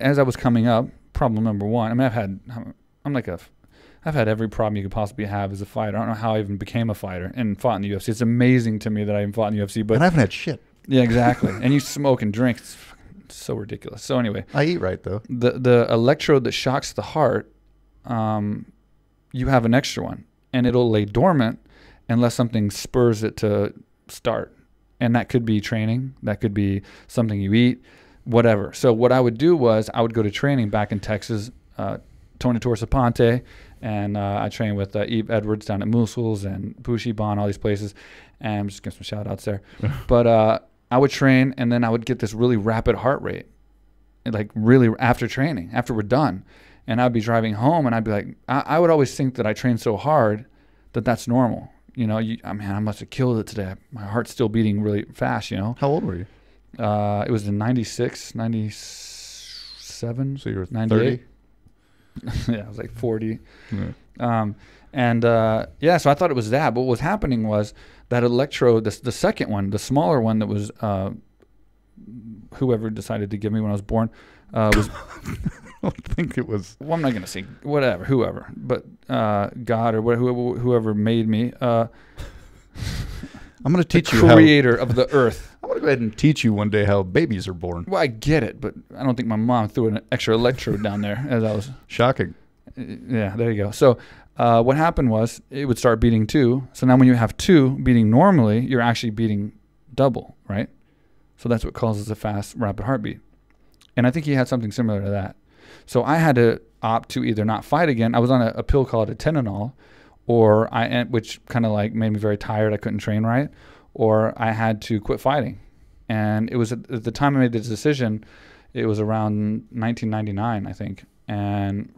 as I was coming up, problem number 1. I mean, I've had every problem you could possibly have as a fighter. I don't know how I even became a fighter and fought in the UFC. It's amazing to me that I even fought in the UFC. But I haven't had shit. Yeah, exactly. And you smoke and drink. It's so ridiculous. So anyway. I eat right, though. The electrode that shocks the heart, you have an extra one. And it'll lay dormant unless something spurs it to start. And that could be training. That could be something you eat, whatever. So what I would do was I would go to training back in Texas, Tony Torres Ponte, and I trained with Eve Edwards down at Muscles and Bushi Bon, all these places. And I'm just giving some shout outs there. But I would train, and then I would get this really rapid heart rate, like really after training, after we're done. And I'd be driving home, and I'd be like, I would always think that I trained so hard that that's normal. You know, I must have killed it today. My heart's still beating really fast, you know. How old were you? It was in 96, 97, so you were 98. 30? Yeah, I was like 40. Yeah. So I thought it was that. But what was happening was that electrode, the second one, the smaller one that was whoever decided to give me when I was born, was... I don't think it was... Well, I'm not going to say whoever. But God or whoever made me... I'm going to teach you creator of the earth. I'm going to go ahead and teach you one day how babies are born. Well, I get it, but I don't think my mom threw an extra electrode down there as I was... Shocking. Yeah, there you go. So what happened was it would start beating 2. So now when you have 2 beating normally, you're actually beating double, right? So that's what causes a fast, rapid heartbeat. And I think he had something similar to that. So I had to opt to either not fight again. I was on a pill called atenolol, which kind of like made me very tired. I couldn't train right. Or I had to quit fighting. And it was at the time I made this decision, it was around 1999, I think. And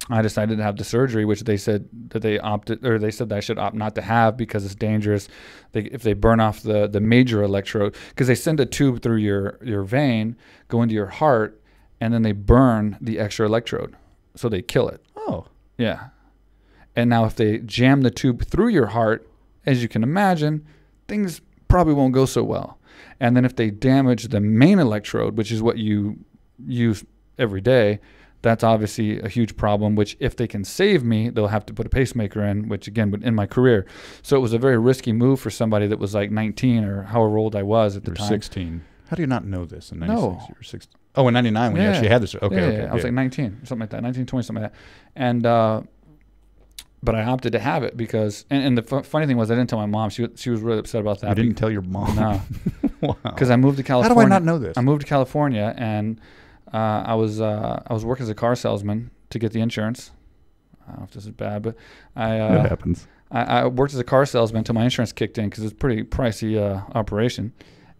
I decided to have the surgery, which they said that they said that I should opt not to have because it's dangerous. If they burn off the major electrode, because they send a tube through your vein, go into your heart, and then they burn the extra electrode. So they kill it. Oh. Yeah. And now if they jam the tube through your heart, as you can imagine, things probably won't go so well. And then if they damage the main electrode, which is what you use every day, that's obviously a huge problem, which if they can save me, they'll have to put a pacemaker in, which again would end my career. So it was a very risky move for somebody that was like 19 or however old I was at the time. 16. How do you not know this in 96? No. You were 60. Oh, in 99 when you actually had this. Okay, yeah. I was like 19, something like that, 19, 20, something like that. And but I opted to have it because, and the funny thing was I didn't tell my mom. She was really upset about that. You didn't tell your mom? No. Wow. Because I moved to California. How do I not know this? I moved to California, and I was working as a car salesman to get the insurance. I don't know if this is bad, but That happens. I worked as a car salesman until my insurance kicked in because it's a pretty pricey operation.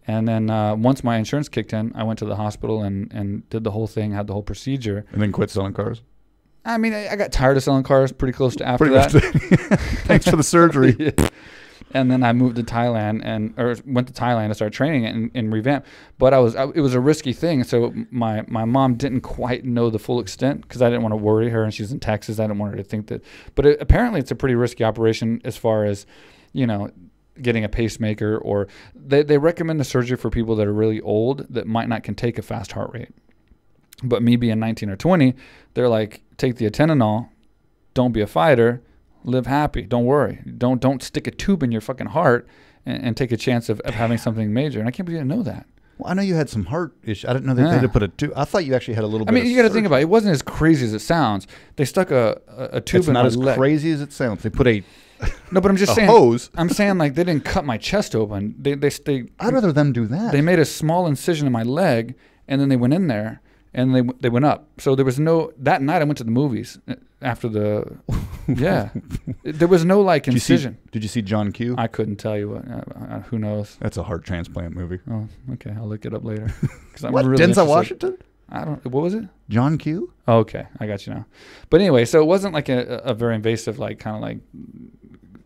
And then once my insurance kicked in, I went to the hospital and did the whole thing, had the whole procedure. And then quit selling cars? I mean, I got tired of selling cars pretty close to after that. Thanks for the surgery. Yeah. And then I moved to Thailand went to Thailand to start training and revamp. But it was a risky thing. So my mom didn't quite know the full extent because I didn't want to worry her, and she's in Texas. I didn't want her to think that. But apparently it's a pretty risky operation as far as, getting a pacemaker, or they recommend the surgery for people that are really old that might not can take a fast heart rate. But me being 19 or 20, they're like, take the atenolol, don't be a fighter, live happy, don't worry, don't stick a tube in your fucking heart and take a chance of having something major. And I can't believe I didn't know that. Well, I know you had some heart issues. I didn't know they had to put a tube. I thought you actually had a little bit. I mean, you got to think about it. It wasn't as crazy as it sounds. They stuck a tube it's in my leg. It's not as crazy as it sounds. They put a no, but I'm just saying. Hose. I'm saying like they didn't cut my chest open. They I'd rather them do that. They made a small incision in my leg, and then they went in there, and they went up. So there was no. That night I went to the movies after the. Yeah, there was no like incision. Did you see John Q? I couldn't tell you what. Who knows? That's a heart transplant movie. Oh, okay. I'll look it up later. What? Really Denzel Washington? I don't. What was it? John Q. Oh, okay, I got you now. But anyway, so it wasn't like a very invasive, like kind of like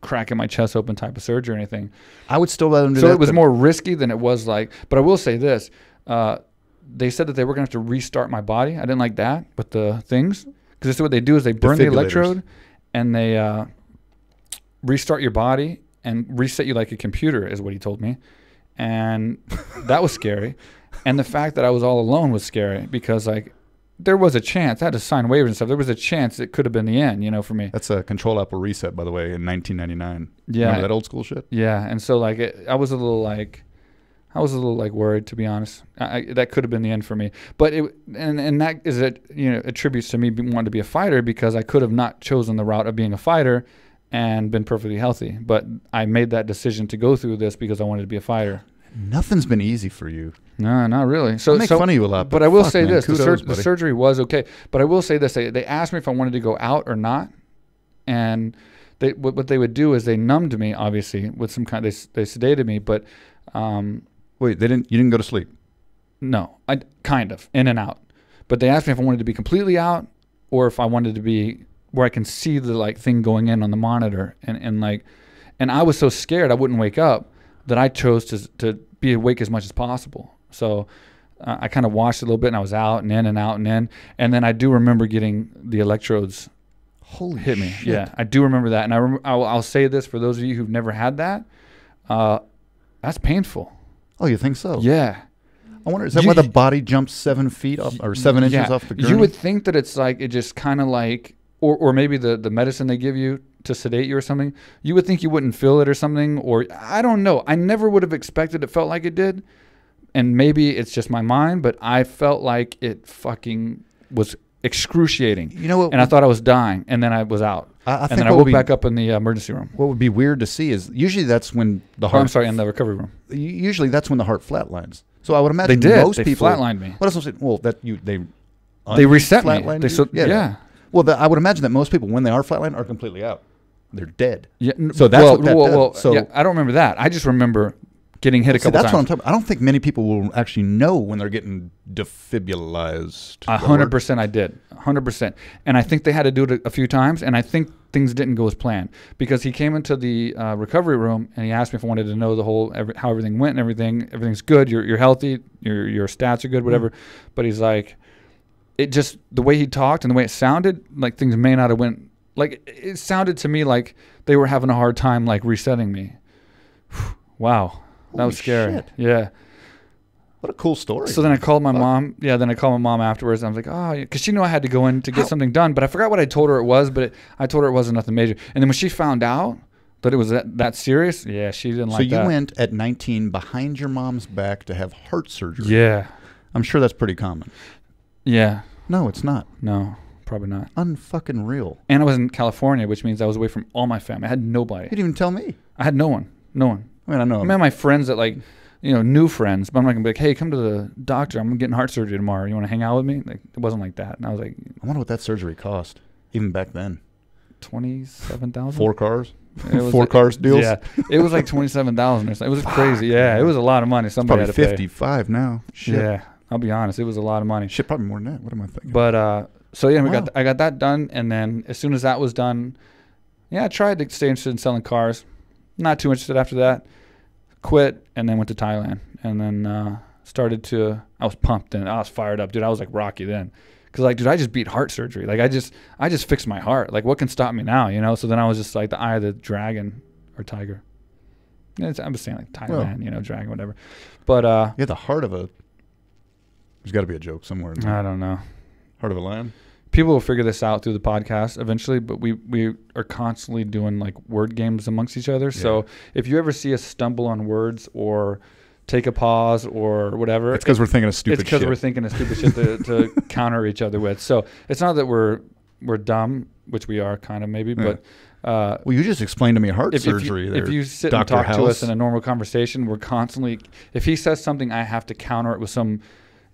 cracking my chest open type of surgery or anything. I would still let them do that. So it was more risky than it was like. But I will say this: they said that they were going to have to restart my body. I didn't like that with the things, because this is what they do: is they burn the electrode and they restart your body and reset you like a computer, is what he told me, and that was scary. And the fact that I was all alone was scary because like. There was a chance. I had to sign waivers and stuff. There was a chance it could have been the end, for me. That's a Control Apple Reset, by the way, in 1999. Yeah. Remember that old school shit? Yeah. And so, like, I was a little worried, to be honest. That could have been the end for me. But that is attributes to me wanting to be a fighter, because I could have not chosen the route of being a fighter and been perfectly healthy. But I made that decision to go through this because I wanted to be a fighter. Nothing's been easy for you. No, not really. So I make fun of you a lot. But I will say this: kudos, the surgery was okay. But I will say this: they asked me if I wanted to go out or not, and what they would do is they numbed me, obviously, with some kind. They sedated me, but wait, you didn't go to sleep? No, I kind of in and out. But they asked me if I wanted to be completely out or if I wanted to be where I can see the like thing going in on the monitor, and I was so scared I wouldn't wake up that I chose to be awake as much as possible. So I kind of watched a little bit, and I was out and in and out and in. And then I do remember getting the electrodes hit me. Shit. Yeah, I do remember that. And I'll say this for those of you who've never had that. That's painful. Oh, you think so? Yeah. I wonder, is that why the body jumps 7 feet off, or 7 inches off the ground? You would think that it's like, it just kind of like, or maybe the medicine they give you to sedate you or something, you would think you wouldn't feel it or something, or I don't know. I never would have expected it felt like it did. And maybe it's just my mind, but I felt like it fucking was excruciating. You know what? And I thought I was dying, and then I was out. And then I woke back up in the emergency room. What would be weird to see is usually that's when the heart... in the recovery room. Usually that's when the heart flatlines. So I would imagine most people... They flatlined me. What else was it? Well, they reset me. Yeah. Well, I would imagine that most people, when they are flatlined, are completely out. They're dead. Yeah. So that's what that does. So yeah, I don't remember that. I just remember getting hit a couple times. That's what I'm talking about. I don't think many people will actually know when they're getting defibrillized. 100% I did. 100%. And I think they had to do it a few times, and I think things didn't go as planned, because he came into the recovery room and he asked me if I wanted to know how everything went and everything. Everything's good. You're healthy. Your stats are good, whatever. But he's like, it just, the way he talked and the way it sounded, like things may not have went, like it sounded to me like they were having a hard time like resetting me. Wow. That was scary. Shit. Yeah. What a cool story. So then I called my mom. Yeah, then I called my mom afterwards. And I was like, oh, because she knew I had to go in to get something done. But I forgot what I told her it was, but I told her it wasn't nothing major. And then when she found out That it was that serious? Yeah, she didn't like that. So you went at 19 behind your mom's back to have heart surgery. Yeah. I'm sure that's pretty common. Yeah. No, it's not. No, probably not. Unfucking real. And I was in California, which means I was away from all my family. I had nobody. You didn't even tell me. I had no one. No one. I mean, I know. I mean, my friends that like, you know, new friends, but I'm not going to be like, hey, come to the doctor. I'm getting heart surgery tomorrow. You want to hang out with me? Like, it wasn't like that. And I was like, I wonder what that surgery cost, even back then. 27,000. 4 cars? It was 4 cars deals? Yeah. It was like 27,000 or something. It was crazy. Yeah. It was a lot of money. Somebody Probably had to pay. 55 now. Shit. Yeah. I'll be honest. It was a lot of money. Shit, probably more than that. What am I thinking? But, so yeah, Wow. I got that done. And then as soon as that was done, yeah, I tried to stay interested in selling cars. Not too interested after that. Quit and then went to Thailand. And then, I was pumped and I was fired up. Dude, I was like Rocky then. Cause like, dude, I just beat heart surgery. Like I just fixed my heart. Like what can stop me now, you know? So then I was just like the eye of the dragon or tiger. I was saying like Thailand, you know, dragon, whatever. But, yeah, the heart of a, there's gotta be a joke somewhere. I don't know. Heart of a lion? People will figure this out through the podcast eventually, but we are constantly doing like word games amongst each other. Yeah. So if you ever see us stumble on words or take a pause or whatever, it's because we're thinking of stupid shit. It's because we're thinking of stupid shit to counter each other with. So it's not that we're dumb, which we are kind of maybe, but well, you just explained to me heart surgery. If you sit and talk to us in a normal conversation, we're constantly, if he says something, I have to counter it with some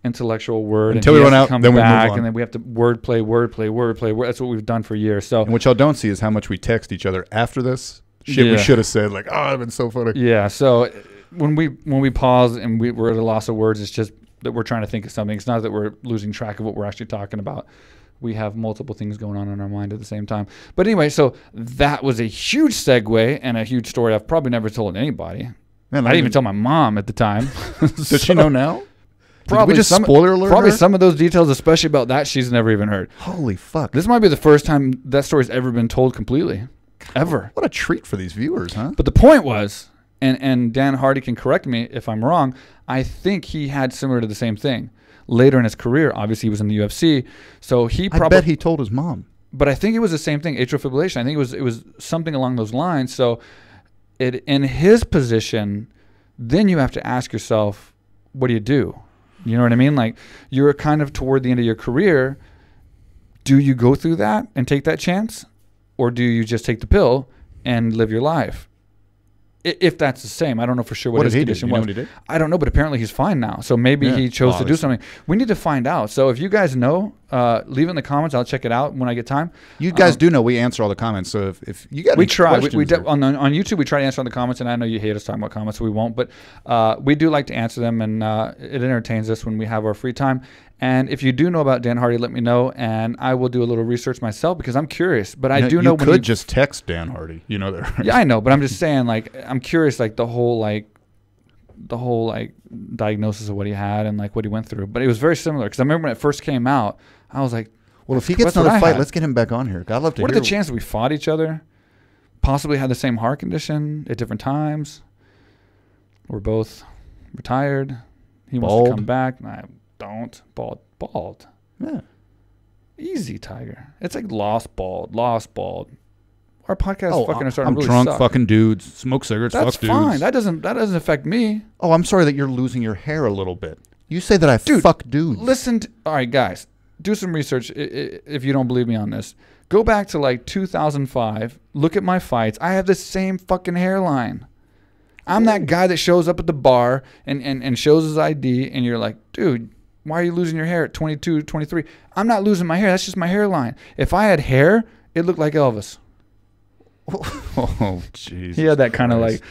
intellectual word until we run out, then we move on. And then we have to wordplay. That's what we've done for years. So, and what y'all don't see is how much we text each other after this shit. We should have said like, "Oh, it's been so funny." Yeah. So when we pause and we're at a loss of words, it's just that we're trying to think of something. It's not that we're losing track of what we're actually talking about. We have multiple things going on in our mind at the same time. But anyway, so that was a huge segue and a huge story I've probably never told anybody. Man, I didn't even tell my mom at the time. Does she know now? Probably just spoiler alert. Probably some of those details, especially about that, she's never even heard. Holy fuck! This might be the first time that story's ever been told completely, ever. What a treat for these viewers, huh? But the point was, and Dan Hardy can correct me if I'm wrong. I think he had similar to the same thing later in his career. Obviously, he was in the UFC, so he probably. I bet he told his mom. But I think it was the same thing, atrial fibrillation. I think it was something along those lines. So, in his position, then you have to ask yourself, what do you do? You know what I mean? Like, you're kind of toward the end of your career. Do you go through that and take that chance? Or do you just take the pill and live your life? If that's the same. I don't know for sure what his condition was. I don't know, but apparently he's fine now. So maybe he chose to do something. We need to find out. So if you guys know, leave it in the comments. I'll check it out when I get time. You guys do know we answer all the comments. So if you got we try. On YouTube, we try to answer all the comments. And I know you hate us talking about comments, so we won't. But we do like to answer them. And it entertains us when we have our free time. And if you do know about Dan Hardy, let me know, and I will do a little research myself because I'm curious. But I do know you could just text Dan Hardy. You know that. Right? Yeah, I know, but I'm just saying, like, I'm curious, like the whole diagnosis of what he had and like what he went through. But it was very similar because I remember when it first came out, I was like, well, if he gets another fight, let's get him back on here. I'd love to. What are the chances we fought each other? Possibly had the same heart condition at different times. We're both retired. He wants to come back. Don't. Bald. Yeah. Easy, Tiger. It's like lost bald. Our podcast fucking are starting to really drunk, suck. Fucking dudes, smoke cigarettes, That's fuck fine. dudes. That doesn't affect me. Oh, I'm sorry that you're losing your hair a little bit. You say that I fuck dudes. Listen, all right, guys, do some research if you don't believe me on this. Go back to like 2005. Look at my fights. I have the same fucking hairline. I'm that guy that shows up at the bar and shows his ID, and you're like, dude, why are you losing your hair at 22, 23? I'm not losing my hair. That's just my hairline. If I had hair, it looked like Elvis. Oh, jeez. He had that kind of like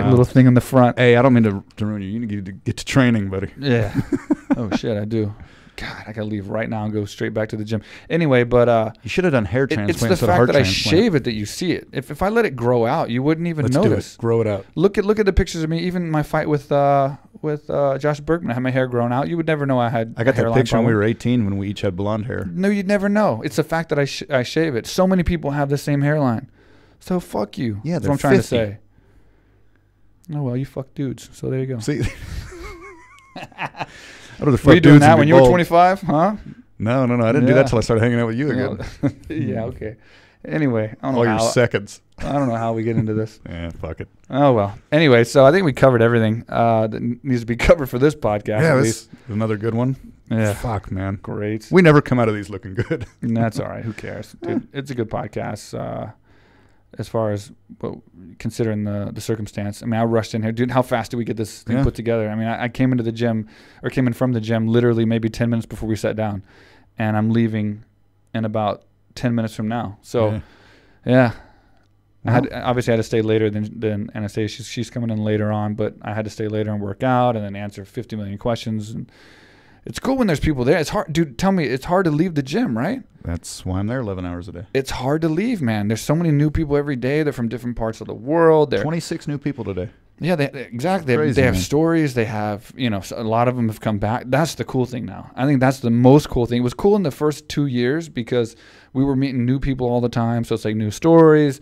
little thing in the front. Hey, I don't mean to ruin you. You need to get to training, buddy. Yeah. Oh, shit, I do. God, I got to leave right now and go straight back to the gym. Anyway, but... you should have done hair transplant instead of heart transplant. It's the fact that I shave it that you see it. If I let it grow out, you wouldn't even notice. Let's do it. Grow it out. Look at the pictures of me. Even my fight with Josh Bergman, I had my hair grown out. You would never know I had I got that picture when we were 18 when we each had blonde hair. No, you'd never know. It's the fact that I shave it. So many people have the same hairline. So fuck you. Yeah, that's what I'm trying to say. Oh, well, you fuck dudes. So there you go. See... Were you doing that when you were 25, huh? No. I didn't do that till I started hanging out with you again. Yeah, okay. Anyway, I don't know all how, your seconds. I don't know how we get into this. Yeah, fuck it. Oh, well. Anyway, so I think we covered everything that needs to be covered for this podcast. Yeah, at this least. is another good one. Yeah. Fuck, man. Great. We never come out of these looking good. That's all right. Who cares? Dude, it's a good podcast as far as considering the circumstance. I mean, I rushed in here. Dude, how fast did we get this thing put together? I mean, I came into the gym or came in from the gym literally maybe 10 minutes before we sat down. And I'm leaving in about 10 minutes from now. So, yeah. Well, obviously I had to stay later than Anastasia. She's coming in later on, but I had to stay later and work out and then answer 50 million questions. And it's cool when there's people there. It's hard, dude. Tell me, it's hard to leave the gym, right? That's why I'm there 11 hours a day. It's hard to leave, man. There's so many new people every day. They're from different parts of the world. 26 new people today. Yeah, exactly. They have stories. They have, a lot of them have come back. That's the cool thing now. I think that's the most cool thing. It was cool in the first 2 years because we were meeting new people all the time. So it's like new stories,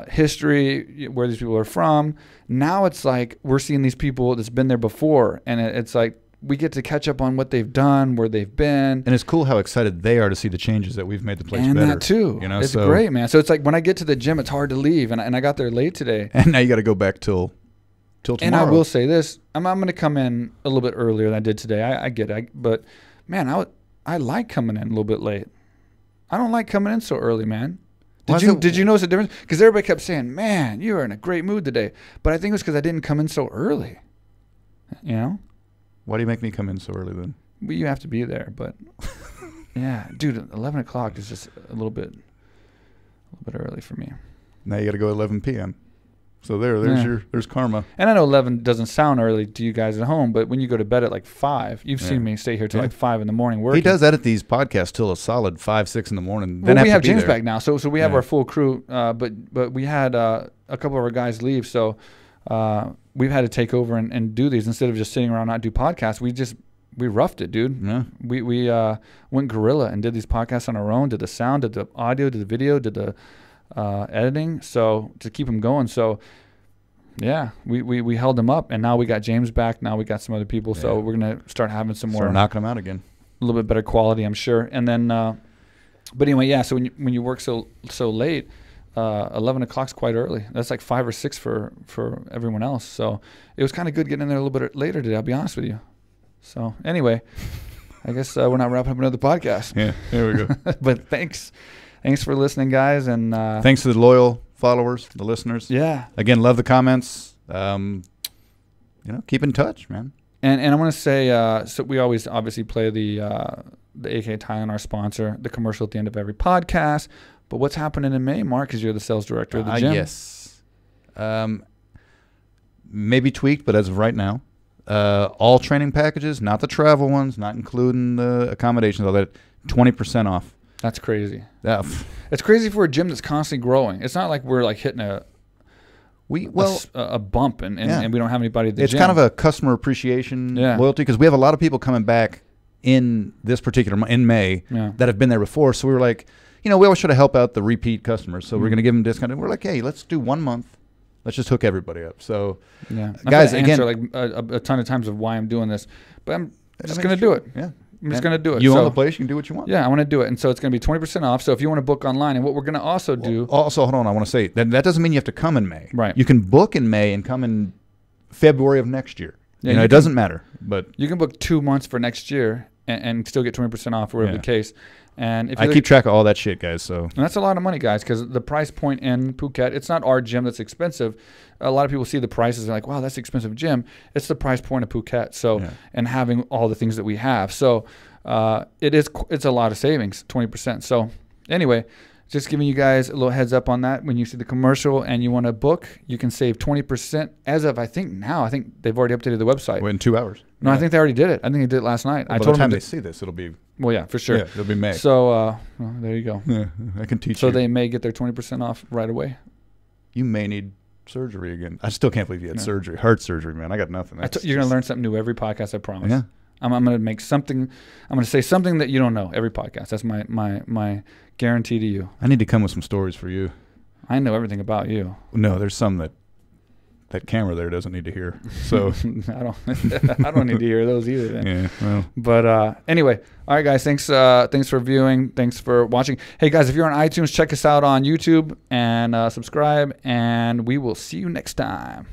history, where these people are from. Now it's like we're seeing these people that's been there before. And it's like we get to catch up on what they've done, where they've been. And it's cool how excited they are to see the changes that we've made the place better. And that too. It's great, man. So it's like when I get to the gym, it's hard to leave. And I got there late today. And now you got to go back till tomorrow. And I will say this. I'm going to come in a little bit earlier than I did today. I get it. But, man, I like coming in a little bit late. I don't like coming in so early, man. Did you notice the difference? Because everybody kept saying, man, you are in a great mood today. But I think it was because I didn't come in so early. You know? Why do you make me come in so early then? Well, you have to be there. But, yeah, dude, 11 o'clock is just a little bit early for me. Now you got to go at 11 p.m. So there's karma. And I know 11 doesn't sound early to you guys at home, but when you go to bed at like 5, you've seen me stay here till like 5 in the morning working. He does edit these podcasts till a solid 5, 6 in the morning. Well, we have James back now, so we have our full crew. But we had a couple of our guys leave, so we've had to take over and do these instead of just sitting around not do podcasts. We roughed it, dude. Yeah. We went guerrilla and did these podcasts on our own. Did the sound, did the audio, did the video, did the editing, so to keep them going. So yeah, we held them up, and now we got James back. Now we got some other people, so we're gonna start having some more, knocking them out again, a little bit better quality, I'm sure. And then but anyway, yeah, so when you work so late, 11 o'clock's quite early. That's like 5 or 6 for everyone else. So it was kind of good getting in there a little bit later today, I'll be honest with you. So anyway, I guess we're not wrapping up another podcast. Yeah, there we go. But thanks for listening, guys, and thanks to the loyal followers, the listeners. Yeah. Again, love the comments. Keep in touch, man. And I want to say, so we always obviously play the AKA Thailand, our sponsor, the commercial at the end of every podcast. But what's happening in May, Mark? Because you're the sales director of the gym. Yes. Maybe tweaked, but as of right now, all training packages, not the travel ones, not including the accommodations, all that, 20% off. That's crazy. Yeah. It's crazy for a gym that's constantly growing. It's not like we're like hitting a bump and we don't have anybody at the gym. It's kind of a customer appreciation loyalty, because we have a lot of people coming back in this particular in May that have been there before. So we were like, we always try to help out the repeat customers. So we're going to give them a discount. And we're like, hey, let's do 1 month. Let's just hook everybody up. So guys, again, like a ton of times of why I'm doing this, but I'm just going to do it. Yeah. I'm just going to do it. You own the place. You can do what you want. Yeah, I want to do it. And so it's going to be 20% off. So if you want to book online, and what we're going to also do. Also, hold on. I want to say that doesn't mean you have to come in May. Right. You can book in May and come in February of next year. Yeah, it doesn't matter. But you can book 2 months for next year and still get 20% off, or whatever the case. And if I keep track of all that shit, guys. So and that's a lot of money, guys, because the price point in Phuket, it's not our gym that's expensive. A lot of people see the prices and like, wow, that's an expensive gym. It's the price point of Phuket. So and having all the things that we have. So it's a lot of savings, 20%. So anyway, just giving you guys a little heads up on that. When you see the commercial and you want to book, you can save 20% as of, I think they've already updated the website. In 2 hours. No, I think they already did it. I think they did it last night. Well, by the time they see this, it'll be. Well, yeah, for sure. Yeah, it'll be May. So well, there you go. Yeah, I can teach you. So they may get their 20% off right away. You may need surgery again. I still can't believe you had surgery, heart surgery, man. I got nothing. You're going to learn something new every podcast, I promise. Yeah. I'm going to make something. I'm going to say something that you don't know every podcast. That's my guarantee to you. I need to come with some stories for you. I know everything about you. No, there's some that that camera there doesn't need to hear. So I don't need to hear those either. Then. Yeah. Well. But anyway, all right, guys. Thanks for viewing. Thanks for watching. Hey, guys, if you're on iTunes, check us out on YouTube and subscribe. And we will see you next time.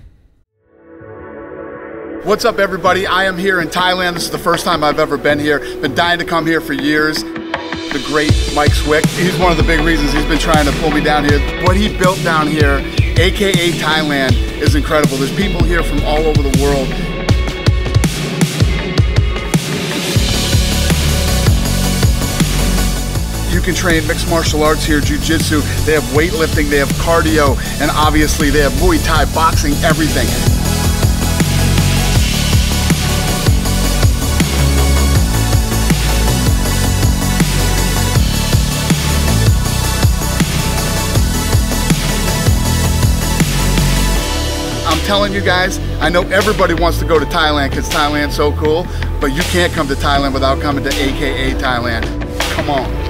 What's up, everybody? I am here in Thailand. This is the first time I've ever been here. Been dying to come here for years. The great Mike Swick. He's one of the big reasons he's been trying to pull me down here. What he built down here, AKA Thailand, is incredible. There's people here from all over the world. You can train mixed martial arts here, jiu-jitsu. They have weightlifting, they have cardio, and obviously they have Muay Thai, boxing, everything. I'm telling you guys, I know everybody wants to go to Thailand because Thailand's so cool, but you can't come to Thailand without coming to AKA Thailand. Come on.